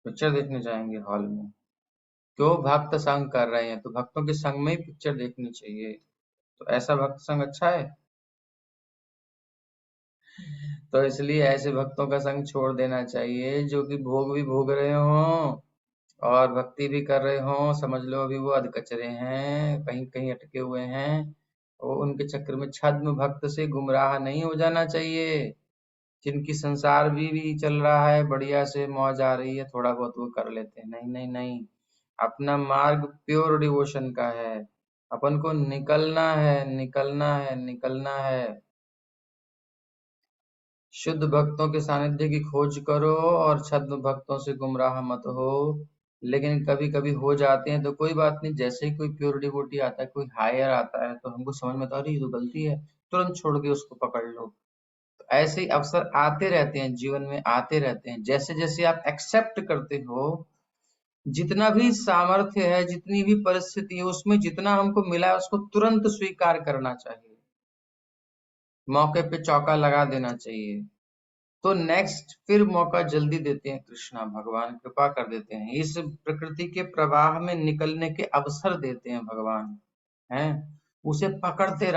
पिक्चर देखने जाएंगे हॉल में। क्यों? भक्त संग कर रहे हैं तो भक्तों के संग में ही पिक्चर देखनी चाहिए। तो ऐसा भक्त संग अच्छा है? तो इसलिए ऐसे भक्तों का संग छोड़ देना चाहिए जो कि भोग भी भोग रहे हों और भक्ति भी कर रहे हों। समझ लो अभी वो अधकचरे हैं, कहीं कहीं अटके हुए हैं, वो उनके चक्कर में छद्म भक्त से गुमराह नहीं हो जाना चाहिए। जिनकी संसार भी चल रहा है, बढ़िया से मौज आ रही है, थोड़ा बहुत वो कर लेते हैं। नहीं नहीं नहीं, अपना मार्ग प्योर डिवोशन का है। अपन को निकलना है, निकलना है, निकलना है। शुद्ध भक्तों के सानिध्य की खोज करो और छद्म भक्तों से गुमराह मत हो। लेकिन कभी कभी हो जाते हैं तो कोई बात नहीं, जैसे ही कोई प्योर डिवोटी आता है, कोई हायर आता है, तो हमको समझ में आता है अरे ये तो गलती है, तुरंत छोड़ के उसको पकड़ लो। तो ऐसे ही अवसर आते रहते हैं, जीवन में आते रहते हैं। जैसे जैसे आप एक्सेप्ट करते हो, जितना भी सामर्थ्य है, जितनी भी परिस्थिति है, उसमें जितना हमको मिला है उसको तुरंत स्वीकार करना चाहिए। मौके पे चौका लगा देना चाहिए। तो नेक्स्ट फिर मौका जल्दी देते हैं कृष्णा भगवान, कृपा कर देते हैं, इस प्रकृति के प्रवाह में निकलने के अवसर देते हैं भगवान। हैं, उसे पकड़ते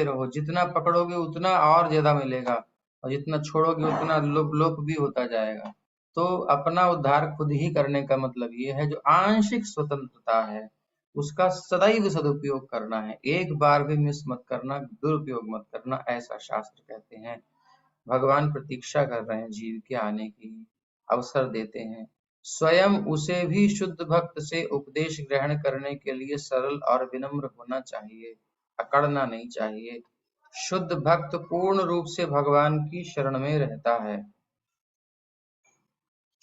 रहो, जितना पकड़ोगे उतना और ज्यादा मिलेगा, और जितना छोड़ोगे उतना लोप लोप भी होता जाएगा। तो अपना उद्धार खुद ही करने का मतलब ये है, जो आंशिक स्वतंत्रता है उसका सदैव सदुपयोग करना है, एक बार भी मिस मत करना, दुरुपयोग मत करना, ऐसा शास्त्र कहते हैं। भगवान प्रतीक्षा कर रहे हैं जीव के आने की, अवसर देते हैं। स्वयं उसे भी शुद्ध भक्त से उपदेश ग्रहण करने के लिए सरल और विनम्र होना चाहिए, अकड़ना नहीं चाहिए। शुद्ध भक्त पूर्ण रूप से भगवान की शरण में रहता है।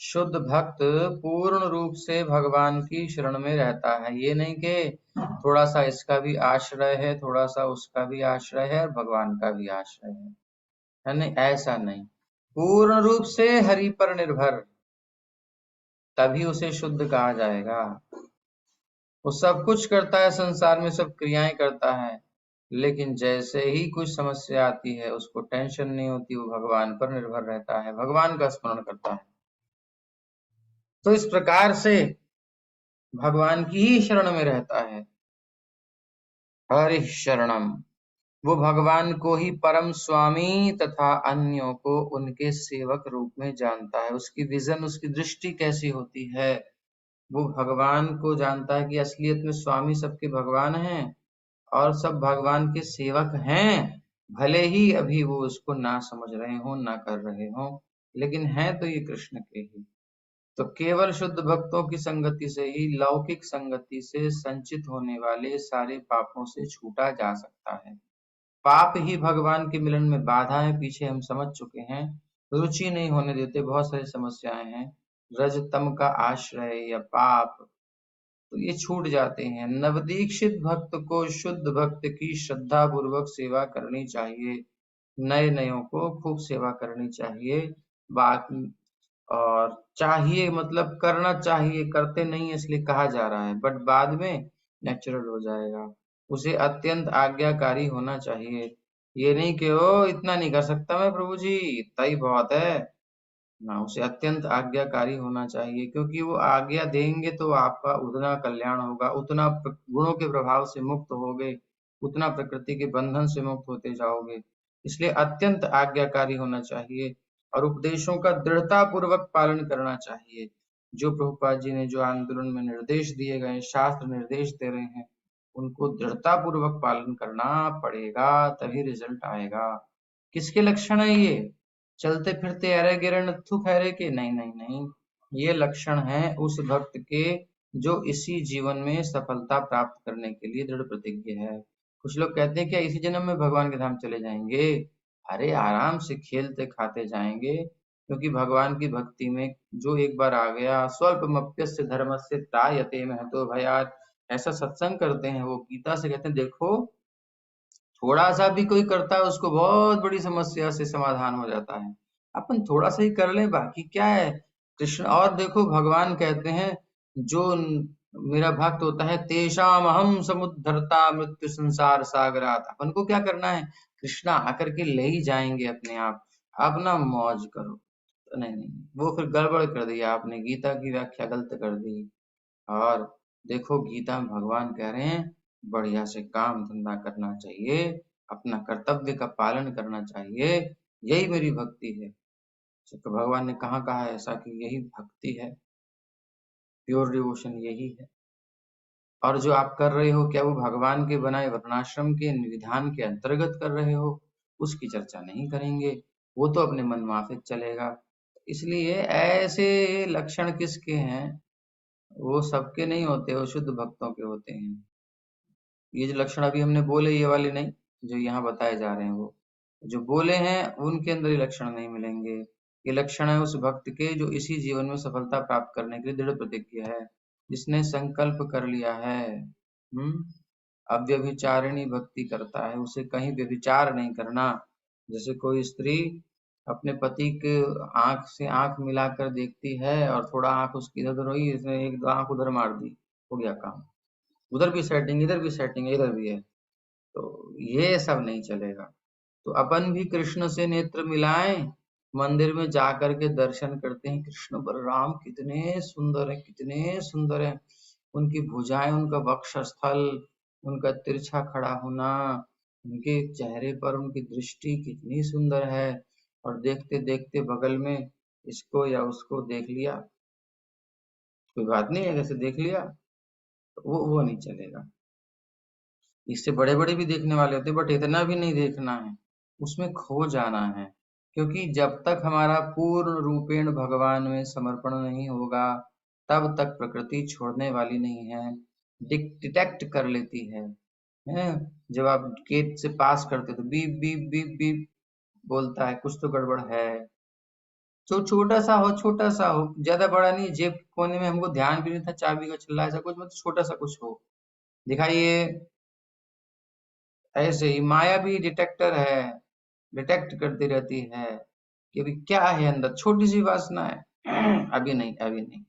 शुद्ध भक्त पूर्ण रूप से भगवान की शरण में रहता है। ये नहीं कि थोड़ा सा इसका भी आश्रय है, थोड़ा सा उसका भी आश्रय है, और भगवान का भी आश्रय है नहीं, ऐसा नहीं। पूर्ण रूप से हरि पर निर्भर, तभी उसे शुद्ध कहा जाएगा। वो सब कुछ करता है, संसार में सब क्रियाएं करता है, लेकिन जैसे ही कुछ समस्या आती है उसको टेंशन नहीं होती, वो भगवान पर निर्भर रहता है, भगवान का स्मरण करता है। तो इस प्रकार से भगवान की ही शरण में रहता है। हरि शरणम, वो भगवान को ही परम स्वामी तथा अन्यों को उनके सेवक रूप में जानता है। उसकी विजन, उसकी दृष्टि कैसी होती है, वो भगवान को जानता है कि असलियत में स्वामी सबके भगवान हैं और सब भगवान के सेवक हैं। भले ही अभी वो उसको ना समझ रहे हो, ना कर रहे हो, लेकिन हैं तो ये कृष्ण के ही। तो केवल शुद्ध भक्तों की संगति से ही लौकिक संगति से संचित होने वाले सारे पापों से छूटा जा सकता है। पाप ही भगवान के मिलन में बाधा है, पीछे हम समझ चुके हैं। रुचि नहीं होने देते, बहुत सारी समस्याएं हैं। रज तम का आश्रय या पाप, तो ये छूट जाते हैं। नवदीक्षित भक्त को शुद्ध भक्त की श्रद्धा पूर्वक सेवा करनी चाहिए। नए नयों को खूब सेवा करनी चाहिए। बाकी और चाहिए मतलब करना चाहिए, करते नहीं है इसलिए कहा जा रहा है, बट बाद में नेचुरल हो जाएगा। उसे अत्यंत आज्ञाकारी होना चाहिए। ये नहीं कि ओ इतना नहीं कर सकता मैं प्रभु जी, इतना ही बहुत है ना। उसे अत्यंत आज्ञाकारी होना चाहिए, क्योंकि वो आज्ञा देंगे तो आपका उतना कल्याण होगा, उतना गुणों के प्रभाव से मुक्त होगे, उतना प्रकृति के बंधन से मुक्त होते जाओगे। इसलिए अत्यंत आज्ञाकारी होना चाहिए और उपदेशों का दृढ़ता पूर्वक पालन करना चाहिए। जो प्रभुपाद जी ने जो आंदोलन में निर्देश दिए गए, शास्त्र निर्देश दे रहे हैं, उनको दृढ़ता पूर्वक पालन करना पड़ेगा, तभी रिजल्ट आएगा। किसके लक्षण है ये? चलते फिरते अरे गिरे नत्थु खैरे के? नहीं नहीं नहीं, ये लक्षण है उस भक्त के जो इसी जीवन में सफलता प्राप्त करने के लिए दृढ़ प्रतिज्ञ है। कुछ लोग कहते हैं क्या इसी जन्म में भगवान के धाम चले जाएंगे? अरे आराम से खेलते खाते जाएंगे, क्योंकि भगवान की भक्ति में जो एक बार आ गया, स्वल्पमप्यस्य धर्मस्य त्रायते महतो भयात्, ऐसा सत्संग करते हैं वो, गीता से कहते हैं देखो थोड़ा सा भी कोई करता है उसको बहुत बड़ी समस्या से समाधान हो जाता है। अपन थोड़ा सा ही कर लें, बाकी क्या है। कृष्ण और देखो भगवान कहते हैं जो मेरा भक्त होता है तेषाम अहम समुद्धरता मृत्यु संसार सागरात। अपन को क्या करना है, कृष्णा आकर के ले ही जाएंगे अपने आप, अपना मौज करो। तो नहीं नहीं, वो फिर गड़बड़ कर दिया आपने, गीता की व्याख्या गलत कर दी। और देखो गीता में भगवान कह रहे हैं बढ़िया से काम धंधा करना चाहिए, अपना कर्तव्य का पालन करना चाहिए, यही मेरी भक्ति है। तो भगवान ने कहाँ कहा है ऐसा कि यही भक्ति है, प्योर डिवोशन यही है। और जो आप कर रहे हो क्या वो भगवान के बनाए वर्णाश्रम के विधान के अंतर्गत कर रहे हो, उसकी चर्चा नहीं करेंगे। वो तो अपने मन माफिक चलेगा। इसलिए ऐसे लक्षण किसके हैं? वो सबके नहीं होते, वो शुद्ध भक्तों के होते हैं। ये जो लक्षण अभी हमने बोले ये वाले नहीं, जो यहाँ बताए जा रहे हैं वो जो बोले हैं उनके अंदर ये लक्षण नहीं मिलेंगे। ये लक्षण है उस भक्त के जो इसी जीवन में सफलता प्राप्त करने के लिए दृढ़ प्रतिज्ञ है, जिसने संकल्प कर लिया है। अव्यभिचारिणी भक्ति करता है, उसे कहीं व्यभिचार नहीं करना। जैसे कोई स्त्री अपने पति के आंख से आंख मिलाकर देखती है और थोड़ा आंख उसकी इधर उधर हुई, इसने एक दो आंख उधर मार दी, हो गया काम। उधर भी सेटिंग, इधर भी सेटिंग, इधर भी है, तो ये सब नहीं चलेगा। तो अपन भी कृष्ण से नेत्र मिलाएं, मंदिर में जाकर के दर्शन करते हैं, कृष्ण बलराम कितने सुंदर है, कितने सुंदर है। उनकी भुजाएं, उनका वक्षस्थल, उनका तिरछा खड़ा होना, उनके चेहरे पर उनकी दृष्टि कितनी सुंदर है। और देखते देखते बगल में इसको या उसको देख लिया, कोई बात नहीं है, कैसे देख लिया, तो वो नहीं चलेगा। इससे बड़े बड़े भी देखने वाले होते, बट इतना भी नहीं देखना है, उसमें खो जाना है। क्योंकि जब तक हमारा पूर्ण रूपेण भगवान में समर्पण नहीं होगा, तब तक प्रकृति छोड़ने वाली नहीं है, डिटेक्ट कर लेती है। हैं? जब आप गेट से पास करते तो बीप बीप बीप बीप बोलता है, कुछ तो गड़बड़ है। जो छोटा सा हो, छोटा सा हो, ज्यादा बड़ा नहीं, जेब कोने में, हमको ध्यान भी नहीं था चाबी का छल्ला, ऐसा कुछ मतलब छोटा सा कुछ हो, दिखाइए। ऐसे ही माया भी डिटेक्टर है, डिटेक्ट करती रहती है कि अभी क्या है अंदर, छोटी सी वासना है, अभी नहीं, अभी नहीं।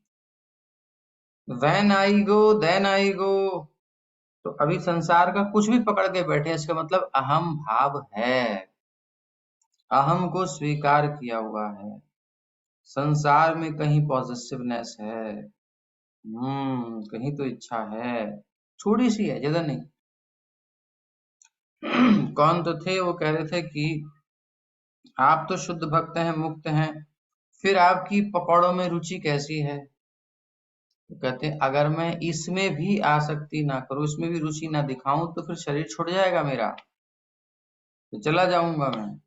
When I go then I go. तो अभी संसार का कुछ भी पकड़ के बैठे, इसका मतलब अहम भाव है, अहम को स्वीकार किया हुआ है। संसार में कहीं पॉजिटिवनेस है, कहीं तो इच्छा है, थोड़ी सी है, ज्यादा नहीं। कौन तो थे वो कह रहे थे कि आप तो शुद्ध भक्त हैं, मुक्त हैं, फिर आपकी पकौड़ों में रुचि कैसी है? तो कहते हैं अगर मैं इसमें भी आसक्ति ना करूं, इसमें भी रुचि ना दिखाऊं, तो फिर शरीर छूट जाएगा मेरा, तो चला जाऊंगा मैं।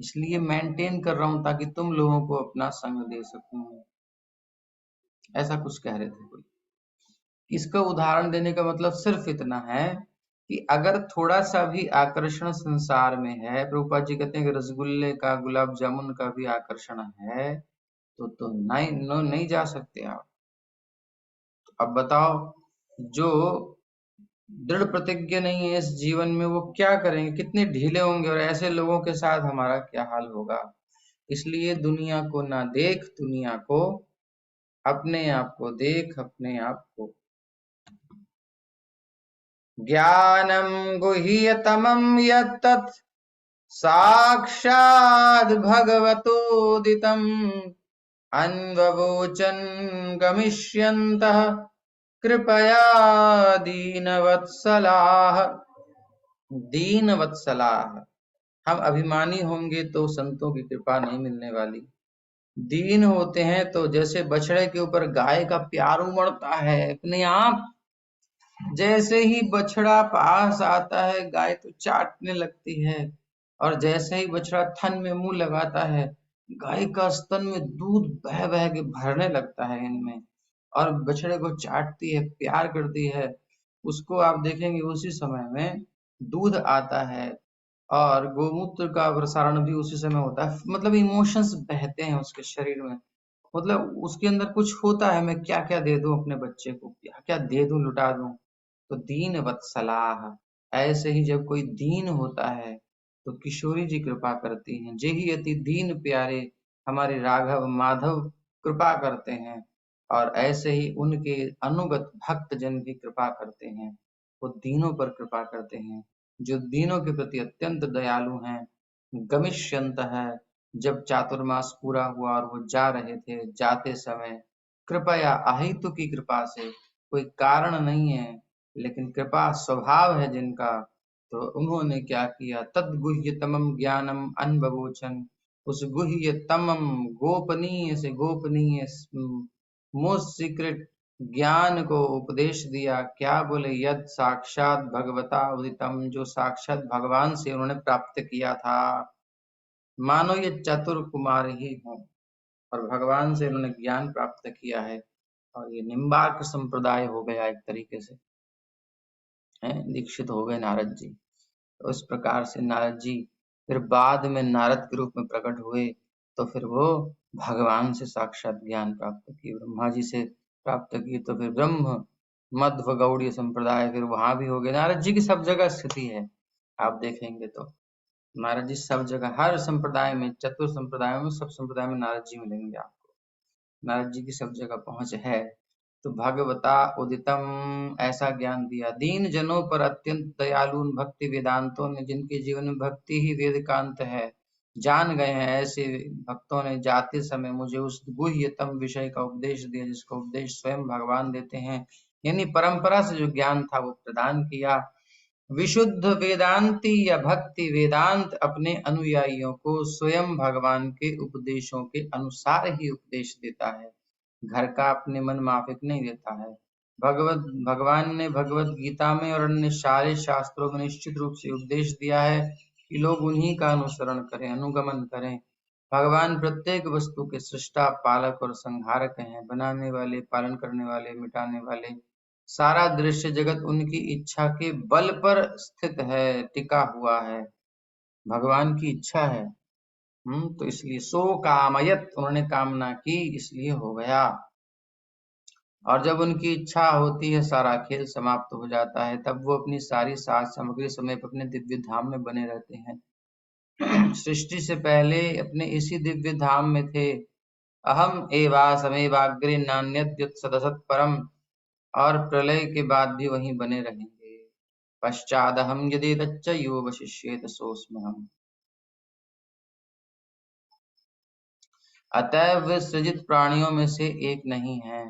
इसलिए मेंटेन कर रहा हूं ताकि तुम लोगों को अपना संग दे सकूं। ऐसा कुछ कह रहे थे कोई। इसका उदाहरण देने का मतलब सिर्फ इतना है कि अगर थोड़ा सा भी आकर्षण संसार में है, प्रभुपाद जी कहते हैं कि रसगुल्ले का, गुलाब जामुन का भी आकर्षण है, तो नहीं जा सकते आप। अब बताओ, जो दृढ़ प्रतिज्ञ नहीं है इस जीवन में, वो क्या करेंगे, कितने ढीले होंगे, और ऐसे लोगों के साथ हमारा क्या हाल होगा। इसलिए दुनिया को ना देख, दुनिया को, अपने आप को देख, अपने आप को। ज्ञानम गुह्यतमं यत्तत् साक्षात् भगवतोदितम् अन्ववोचन् गमिष्यन्तः कृपया दीनवत्सलाः। दीनवत्सलाः, हम अभिमानी होंगे तो संतों की कृपा नहीं मिलने वाली। दीन होते हैं तो जैसे बछड़े के ऊपर गाय का प्यार उमड़ता है अपने आप, जैसे ही बछड़ा पास आता है गाय तो चाटने लगती है, और जैसे ही बछड़ा थन में मुंह लगाता है, गाय का स्तन में दूध बह बह के भरने लगता है इनमें, और बछड़े को चाटती है, प्यार करती है। उसको आप देखेंगे उसी समय में दूध आता है, और गोमूत्र का प्रसारण भी उसी समय होता है। मतलब इमोशंस बहते हैं उसके शरीर में, मतलब उसके अंदर कुछ होता है, मैं क्या क्या दे दूं अपने बच्चे को, क्या क्या दे दूं, लुटा दूं। तो दीन वत्सलाह, ऐसे ही जब कोई दीन होता है तो किशोरी जी कृपा करती हैं, जेहि अति दीन प्यारे, हमारे राघव माधव कृपा करते हैं। और ऐसे ही उनके अनुगत भक्त जन भी कृपा करते हैं, वो दीनों पर कृपा करते हैं, जो दीनों के प्रति अत्यंत दयालु हैं। गमिष्यंत है, जब चातुर्मास पूरा हुआ और वो जा रहे थे, जाते समय कृपया, अहेतु की कृपा से, कोई कारण नहीं है, लेकिन कृपा स्वभाव है जिनका, तो उन्होंने क्या किया, तद गुह्यतमम ज्ञानम अनबवोचन, उस गुह्यतमम गोपनीय से गोपनीय, मोस्ट सीक्रेट ज्ञान को उपदेश दिया। क्या बोले? यद साक्षात भगवता उदितम, जो साक्षात भगवान से उन्होंने प्राप्त किया था। मानो ये चतुर कुमार ही हों और भगवान से उन्होंने ज्ञान प्राप्त किया है। और ये निम्बार्क संप्रदाय हो गया एक तरीके से, है, दीक्षित हो गए नारद जी। तो इस प्रकार से नारद जी फिर बाद में नारद के रूप में प्रकट हुए। तो फिर वो भगवान से साक्षात ज्ञान प्राप्त किए, ब्रह्मा जी से प्राप्त किए। तो फिर ब्रह्म मध्व गौड़ीय संप्रदाय फिर वहां भी हो गए। नारद जी की सब जगह स्थिति है, आप देखेंगे तो नारद जी सब जगह, हर संप्रदाय में, चतुर संप्रदायों में, सब संप्रदाय में नारद जी मिलेंगे आपको। नारद जी की सब जगह पहुंच है। तो भगवता उदितम, ऐसा ज्ञान दिया। दीन जनों पर अत्यंत दयालु भक्ति वेदांतों ने, जिनके जीवन में भक्ति ही वेद का अंत है, जान गए हैं, ऐसे भक्तों ने जाते समय मुझे उस गुह्यतम विषय का उपदेश दिया, जिसका उपदेश स्वयं भगवान देते हैं। यानी परंपरा से जो ज्ञान था वो प्रदान किया। विशुद्ध वेदांती या भक्ति वेदांत अपने अनुयायियों को स्वयं भगवान के उपदेशों के अनुसार ही उपदेश देता है, घर का अपने मन माफिक नहीं देता है। भगवान ने भगवत गीता में और अन्य सारे शास्त्रों में निश्चित रूप से उपदेश दिया है कि लोग उन्हीं का अनुसरण करें, अनुगमन करें। भगवान प्रत्येक वस्तु के सृष्टा, पालक और संहारक हैं, बनाने वाले, पालन करने वाले, मिटाने वाले। सारा दृश्य जगत उनकी इच्छा के बल पर स्थित है, टिका हुआ है। भगवान की इच्छा है। तो इसलिए सो कामयत, उन्होंने कामना की इसलिए हो गया। और जब उनकी इच्छा होती है सारा खेल समाप्त हो जाता है, तब वो अपनी सारी साज सामग्री समेत अपने दिव्य धाम में बने रहते हैं। सृष्टि से पहले अपने इसी दिव्य धाम में थे। अहम एवासमेवाग्रे नान्यद्युत सदसत् परम, और प्रलय के बाद भी वहीं बने रहेंगे। पश्चादहम यदि दच्च यो वशिष्येत सोऽस्म्यहम्। अतएव वे सृजित प्राणियों में से एक नहीं है।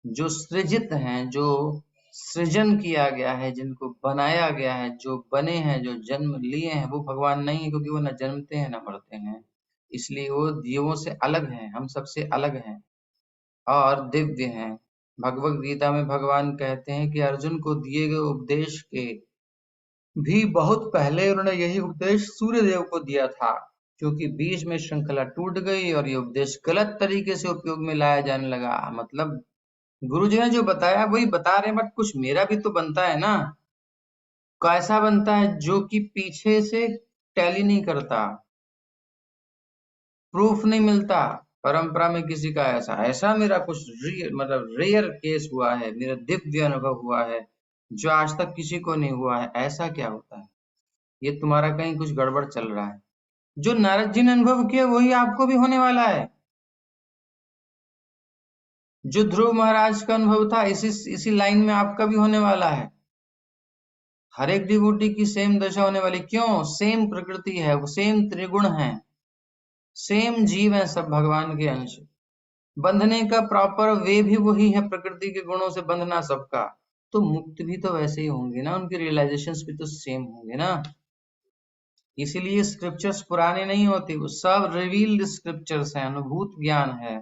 जो सृजित हैं, जो सृजन किया गया है, जिनको बनाया गया है, जो बने हैं, जो जन्म लिए हैं, वो भगवान नहीं है, क्योंकि वो न जन्मते हैं न मरते हैं। इसलिए वो जीवों से अलग हैं, हम सबसे अलग हैं और दिव्य हैं। भगवत गीता में भगवान कहते हैं कि अर्जुन को दिए गए उपदेश के भी बहुत पहले उन्होंने यही उपदेश सूर्यदेव को दिया था, क्योंकि बीच में श्रृंखला टूट गई और ये उपदेश गलत तरीके से उपयोग में लाया जाने लगा। मतलब गुरु जी ने जो बताया वही बता रहे हैं, बट कुछ मेरा भी तो बनता है ना। कैसा बनता है? जो कि पीछे से टैली नहीं करता, प्रूफ नहीं मिलता। परंपरा में किसी का ऐसा ऐसा मेरा कुछ मतलब रेयर केस हुआ है, मेरा दिव्य अनुभव हुआ है जो आज तक किसी को नहीं हुआ है। ऐसा क्या होता है? ये तुम्हारा कहीं कुछ गड़बड़ चल रहा है। जो नारद जी ने अनुभव किया वही आपको भी होने वाला है। जो ध्रुव महाराज का अनुभव था इसी लाइन में आपका भी होने वाला है। हर एक डिवोटी की सेम दशा होने वाली। क्यों? सेम प्रकृति है, वो सेम त्रिगुण है, सेम जीव है, सब भगवान के अंश। बंधने का प्रॉपर वे भी वही है, प्रकृति के गुणों से बंधना सबका। तो मुक्त भी तो वैसे ही होंगे ना, उनके रियलाइजेशंस भी तो सेम होंगे ना। इसीलिए स्क्रिप्चर्स पुराने नहीं होते, वो सब रिवील्ड स्क्रिप्चर्स हैं, अनुभूत ज्ञान है।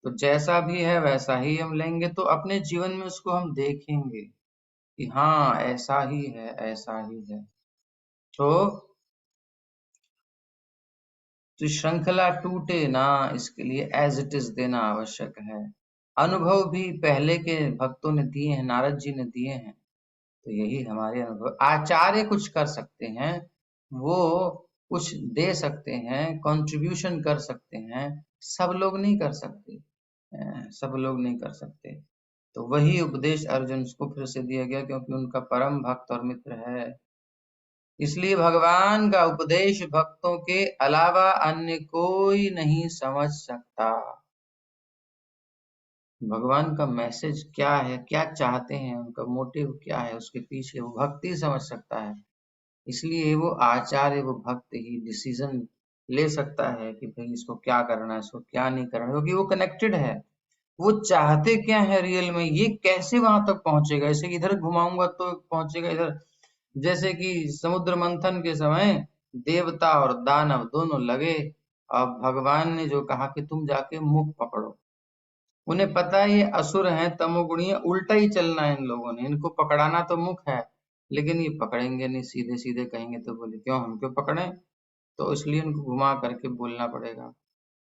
तो जैसा भी है वैसा ही हम लेंगे, तो अपने जीवन में उसको हम देखेंगे कि हाँ ऐसा ही है, ऐसा ही है। तो श्रृंखला टूटे ना, इसके लिए एज इट इज देना आवश्यक है। अनुभव भी पहले के भक्तों ने दिए हैं, नारद जी ने दिए हैं। तो यही हमारे अनुभव। आचार्य कुछ कर सकते हैं, वो कुछ दे सकते हैं, कंट्रीब्यूशन कर सकते हैं, सब लोग नहीं कर सकते। सब लोग नहीं कर सकते। तो वही उपदेश अर्जुन को फिर से दिया गया, क्योंकि उनका परम भक्त और मित्र है। इसलिए भगवान का उपदेश भक्तों के अलावा अन्य कोई नहीं समझ सकता। भगवान का मैसेज क्या है, क्या चाहते हैं, उनका मोटिव क्या है, उसके पीछे वो भक्ति समझ सकता है। इसलिए वो आचार्य, वो भक्त ही डिसीजन ले सकता है कि भाई इसको क्या करना है, इसको क्या नहीं करना, क्योंकि वो कनेक्टेड है। वो चाहते क्या है रियल में, ये कैसे वहां तक पहुंचेगा। ऐसे इधर घुमाऊंगा तो पहुंचेगा इधर। जैसे कि समुद्र मंथन के समय देवता और दानव दोनों लगे, और भगवान ने जो कहा कि तुम जाके मुख पकड़ो, उन्हें पता है ये असुर हैं, तमोगुणी है, उल्टा ही चलना है इन लोगों ने। इनको पकड़ाना तो मुख है, लेकिन ये पकड़ेंगे नहीं, सीधे सीधे कहेंगे तो बोले क्यों, हम क्यों पकड़े। तो इसलिए इनको घुमा करके बोलना पड़ेगा।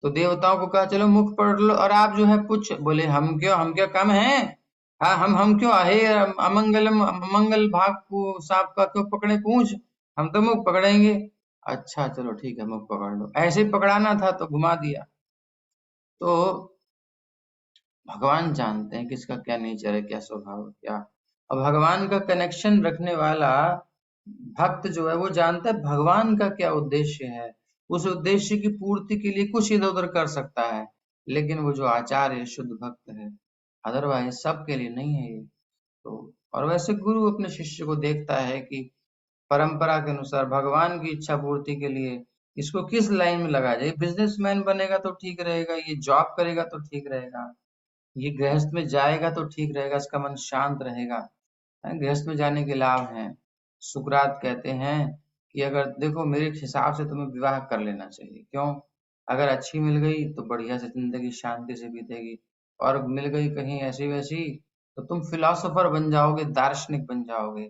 तो देवताओं को कहा चलो मुख पकड़ लो, और आप जो है पूछ बोले हम क्या कम हैं। हाँ, हम क्यों आहे, अमंगल भाग को सांप का क्यों पकड़े पूंछ, हम तो मुख पकड़ेंगे। अच्छा चलो ठीक है, मुख पकड़ लो। ऐसे ही पकड़ाना था तो घुमा दिया। तो भगवान जानते हैं किसका क्या नेचर है, क्या स्वभाव है, क्या। और भगवान का कनेक्शन रखने वाला भक्त जो है वो जानता है भगवान का क्या उद्देश्य है। उस उद्देश्य की पूर्ति के लिए कुछ इधर उधर कर सकता है, लेकिन वो जो आचार्य शुद्ध भक्त है, अदरवाइज सबके लिए नहीं है ये। तो और वैसे गुरु अपने शिष्य को देखता है कि परंपरा के अनुसार भगवान की इच्छा पूर्ति के लिए इसको किस लाइन में लगा जाए। बिजनेसमैन बनेगा तो ठीक रहेगा, ये जॉब करेगा तो ठीक रहेगा, ये गृहस्थ में जाएगा तो ठीक रहेगा, इसका मन शांत रहेगा। गृहस्थ में जाने के लाभ हैं। सुकरात कहते हैं कि अगर देखो मेरे हिसाब से तुम्हें विवाह कर लेना चाहिए। क्यों? अगर अच्छी मिल गई तो बढ़िया से जिंदगी शांति से बीतेगी, और मिल गई कहीं ऐसी वैसी तो तुम फिलोसोफर बन जाओगे, दार्शनिक बन जाओगे।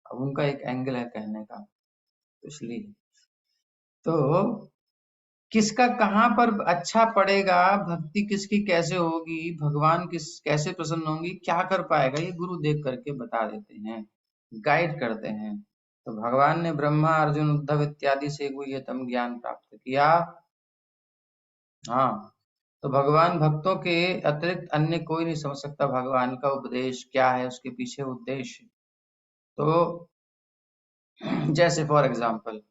अब उनका एक एंगल है कहने का, तो इसलिए तो किसका कहाँ पर अच्छा पड़ेगा, भक्ति किसकी कैसे होगी, भगवान किस कैसे प्रसन्न होंगी, क्या कर पाएगा, ये गुरु देख करके बता देते हैं, गाइड करते हैं। तो भगवान ने ब्रह्मा अर्जुन उद्धव इत्यादि से गुह्यतम ज्ञान प्राप्त किया। हाँ, तो भगवान भक्तों के अतिरिक्त अन्य कोई नहीं समझ सकता भगवान का उपदेश क्या है, उसके पीछे उद्देश्य। तो जैसे फॉर एग्जाम्पल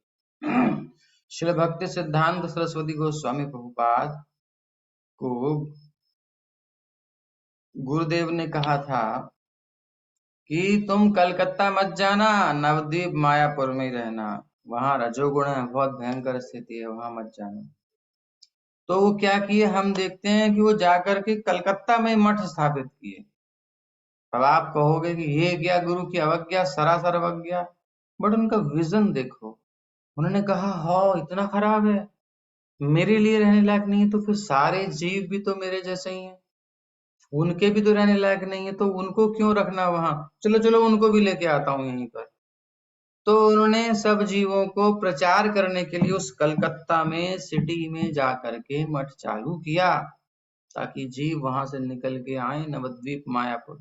श्रील भक्ति सिद्धांत सरस्वती गोस्वामी प्रभुपाद को गुरुदेव ने कहा था कि तुम कलकत्ता मत जाना, नवद्वीप मायापुर में ही रहना, वहां रजोगुण है, बहुत भयंकर स्थिति है, वहां मत जाना। तो वो क्या किए, हम देखते हैं कि वो जाकर के कलकत्ता में मठ स्थापित किए। अब आप कहोगे कि ये क्या गुरु की अवज्ञा, सरासर अवज्ञा। बट उनका विजन देखो। उन्होंने कहा हाँ इतना खराब है, मेरे लिए रहने लायक नहीं है, तो फिर सारे जीव भी तो मेरे जैसे ही हैं, उनके भी तो रहने लायक नहीं है, तो उनको क्यों रखना वहां। चलो चलो उनको भी लेके आता हूँ यहीं पर। तो उन्होंने सब जीवों को प्रचार करने के लिए उस कलकत्ता में सिटी में जा करके मठ चालू किया, ताकि जीव वहां से निकल के आए नवद्वीप मायापुर।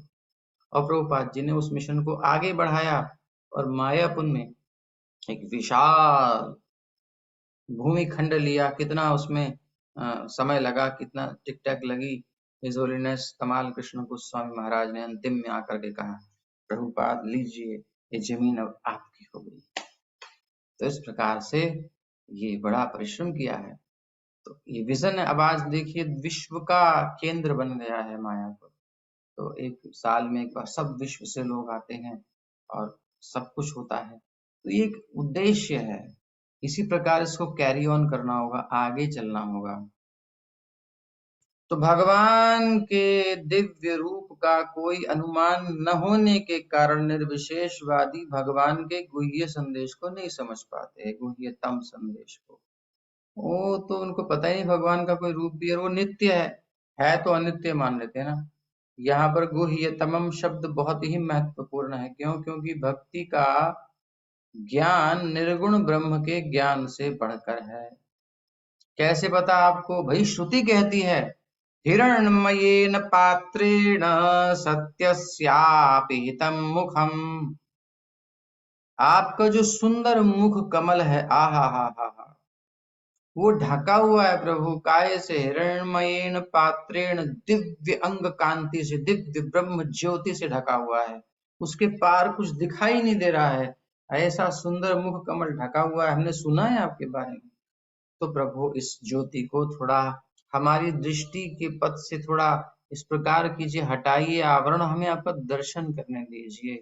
और प्रभुपाद जी ने उस मिशन को आगे बढ़ाया, और मायापुर में एक विशाल भूमि खंड लिया। कितना उसमें समय लगा, कितना टिक टैक लगी। हिज होलीनेस कमाल कृष्ण गोस्वामी महाराज ने अंतिम में आकर के कहा प्रभुपाद लीजिए, ये जमीन अब आपकी हो गई। तो इस प्रकार से ये बड़ा परिश्रम किया है। तो ये विजन है। अब आज देखिए विश्व का केंद्र बन गया है मायापुर। तो एक साल में एक बार सब विश्व से लोग आते हैं और सब कुछ होता है। तो ये एक उद्देश्य है। इसी प्रकार इसको कैरी ऑन करना होगा, आगे चलना होगा। तो भगवान के दिव्य रूप का कोई अनुमान न होने के कारण निर्विशेषवादी भगवान के गुह्य संदेश को नहीं समझ पाते, गुह्यतम संदेश को। वो तो उनको पता ही नहीं भगवान का कोई रूप भी है, वो नित्य है तो अनित्य मान लेते हैं ना। यहाँ पर गुह्यतमम शब्द बहुत ही महत्वपूर्ण है। क्यों? क्योंकि भक्ति का ज्ञान निर्गुण ब्रह्म के ज्ञान से बढ़कर है। कैसे पता आपको? भाई श्रुति कहती है हिरण्मयेन पात्रेण सत्यस्यापि हितं मुखम। आपका जो सुंदर मुख कमल है, आहा हा हा हा, वो ढका हुआ है प्रभु काय से, हिरण्मयेन पात्रेण, दिव्य अंग कांति से, दिव्य ब्रह्म ज्योति से ढका हुआ है। उसके पार कुछ दिखाई नहीं दे रहा है, ऐसा सुंदर मुख कमल ढका हुआ है। हमने सुना है आपके बारे में। तो प्रभु इस ज्योति को थोड़ा हमारी दृष्टि के पथ से थोड़ा इस प्रकार कीजिए, हटाइए आवरण, हमें आपका दर्शन करने दीजिए।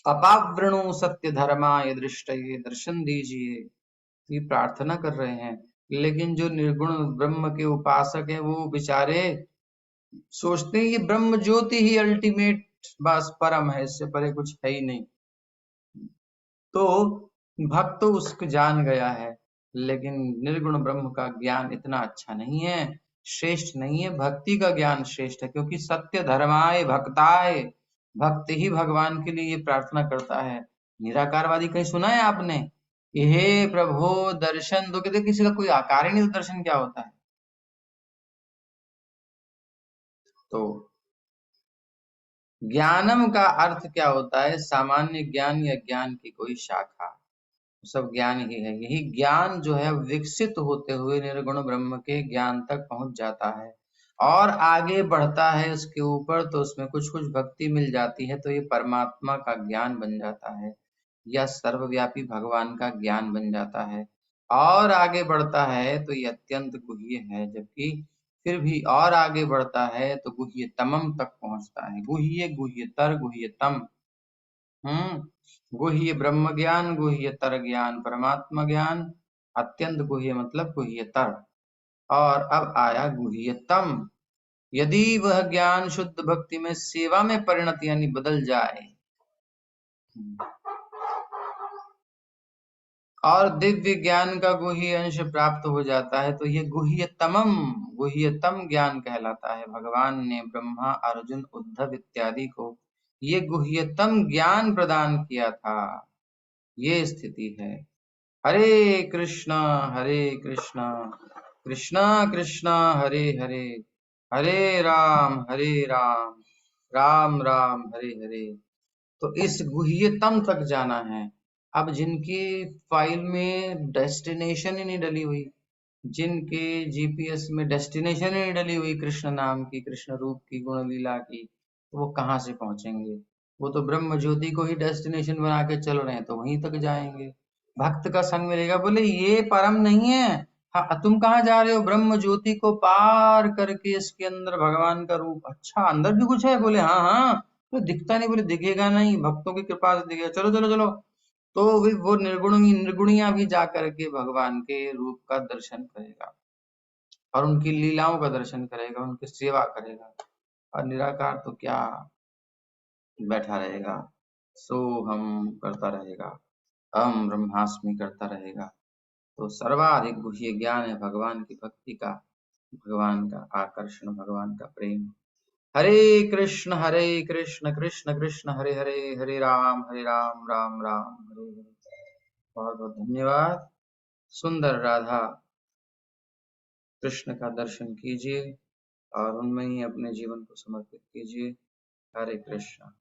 अपावृणु सत्य धर्माय दृष्टये, दर्शन दीजिए। ये प्रार्थना कर रहे हैं। लेकिन जो निर्गुण ब्रह्म के उपासक हैं वो बेचारे सोचते हैं ये ब्रह्म ज्योति ही अल्टीमेट बस परम है, इससे परे कुछ है ही नहीं। तो भक्त तो उसको जान गया है, लेकिन निर्गुण ब्रह्म का ज्ञान इतना अच्छा नहीं है। श्रेष्ठ नहीं है, भक्ति का ज्ञान श्रेष्ठ है, क्योंकि सत्य धर्माय भक्ताय, भक्त ही भगवान के लिए ये प्रार्थना करता है। निराकारवादी कहीं सुना है आपने कि हे प्रभु दर्शन दो? कहते किसी का कोई आकार ही नहीं, तो दर्शन क्या होता है? तो ज्ञानम का अर्थ क्या होता है? सामान्य ज्ञान या ज्ञान की कोई शाखा, सब ज्ञान ही है। यही ज्ञान जो है विकसित होते हुए निर्गुण ब्रह्म के ज्ञान तक पहुंच जाता है और आगे बढ़ता है उसके ऊपर, तो उसमें कुछ कुछ भक्ति मिल जाती है, तो ये परमात्मा का ज्ञान बन जाता है या सर्वव्यापी भगवान का ज्ञान बन जाता है। और आगे बढ़ता है तो ये अत्यंत गुह्य है, जबकि फिर भी और आगे बढ़ता है तो गुह्यतमम तक पहुंचता है। गुह्य, गुह्यतर, गुह्यतम। गुह्य ब्रह्म ज्ञान, गुह्यतर ज्ञान परमात्मा ज्ञान, अत्यंत गुह्य मतलब गुह्यतर। और अब आया गुह्यतम। यदि वह ज्ञान शुद्ध भक्ति में सेवा में परिणत यानी बदल जाए और दिव्य ज्ञान का गुह्य अंश प्राप्त हो जाता है, तो ये गुह्यतमम, गुह्यतम ज्ञान कहलाता है। भगवान ने ब्रह्मा, अर्जुन, उद्धव इत्यादि को ये गुह्यतम ज्ञान प्रदान किया था। ये स्थिति है। हरे कृष्णा, हरे कृष्णा, कृष्णा कृष्णा हरे हरे, हरे राम, राम राम हरे हरे। तो इस गुह्यतम तक जाना है। अब जिनकी फाइल में डेस्टिनेशन ही नहीं डली हुई, जिनके जीपीएस में डेस्टिनेशन ही नहीं डली हुई कृष्ण नाम की, कृष्ण रूप की, गुण लीला की, तो वो कहाँ से पहुंचेंगे? वो तो ब्रह्म ज्योति को ही डेस्टिनेशन बना के चल रहे हैं, तो वहीं तक जाएंगे। भक्त का संग मिलेगा, बोले ये परम नहीं है। हाँ, तुम कहाँ जा रहे हो? ब्रह्म ज्योति को पार करके इसके अंदर भगवान का रूप। अच्छा, अंदर भी कुछ है? बोले हाँ हाँ। तो दिखता नहीं? बोले दिखेगा नहीं, भक्तों की कृपा से दिखेगा। चलो चलो चलो। तो भी वो निर्गुणिया भी जा करके भगवान के रूप का दर्शन करेगा और उनकी लीलाओं का दर्शन करेगा, उनकी सेवा करेगा। और निराकार तो क्या, बैठा रहेगा, सो हम करता रहेगा, हम ब्रह्मास्मि करता रहेगा। तो सर्वाधिक गुह्य ज्ञान है भगवान की भक्ति का, भगवान का आकर्षण, भगवान का प्रेम। हरे कृष्ण कृष्ण कृष्ण हरे हरे, हरे राम राम राम हरे हरे। बहुत बहुत धन्यवाद। सुंदर राधा कृष्ण का दर्शन कीजिए और उनमें ही अपने जीवन को समर्पित कीजिए। हरे कृष्ण।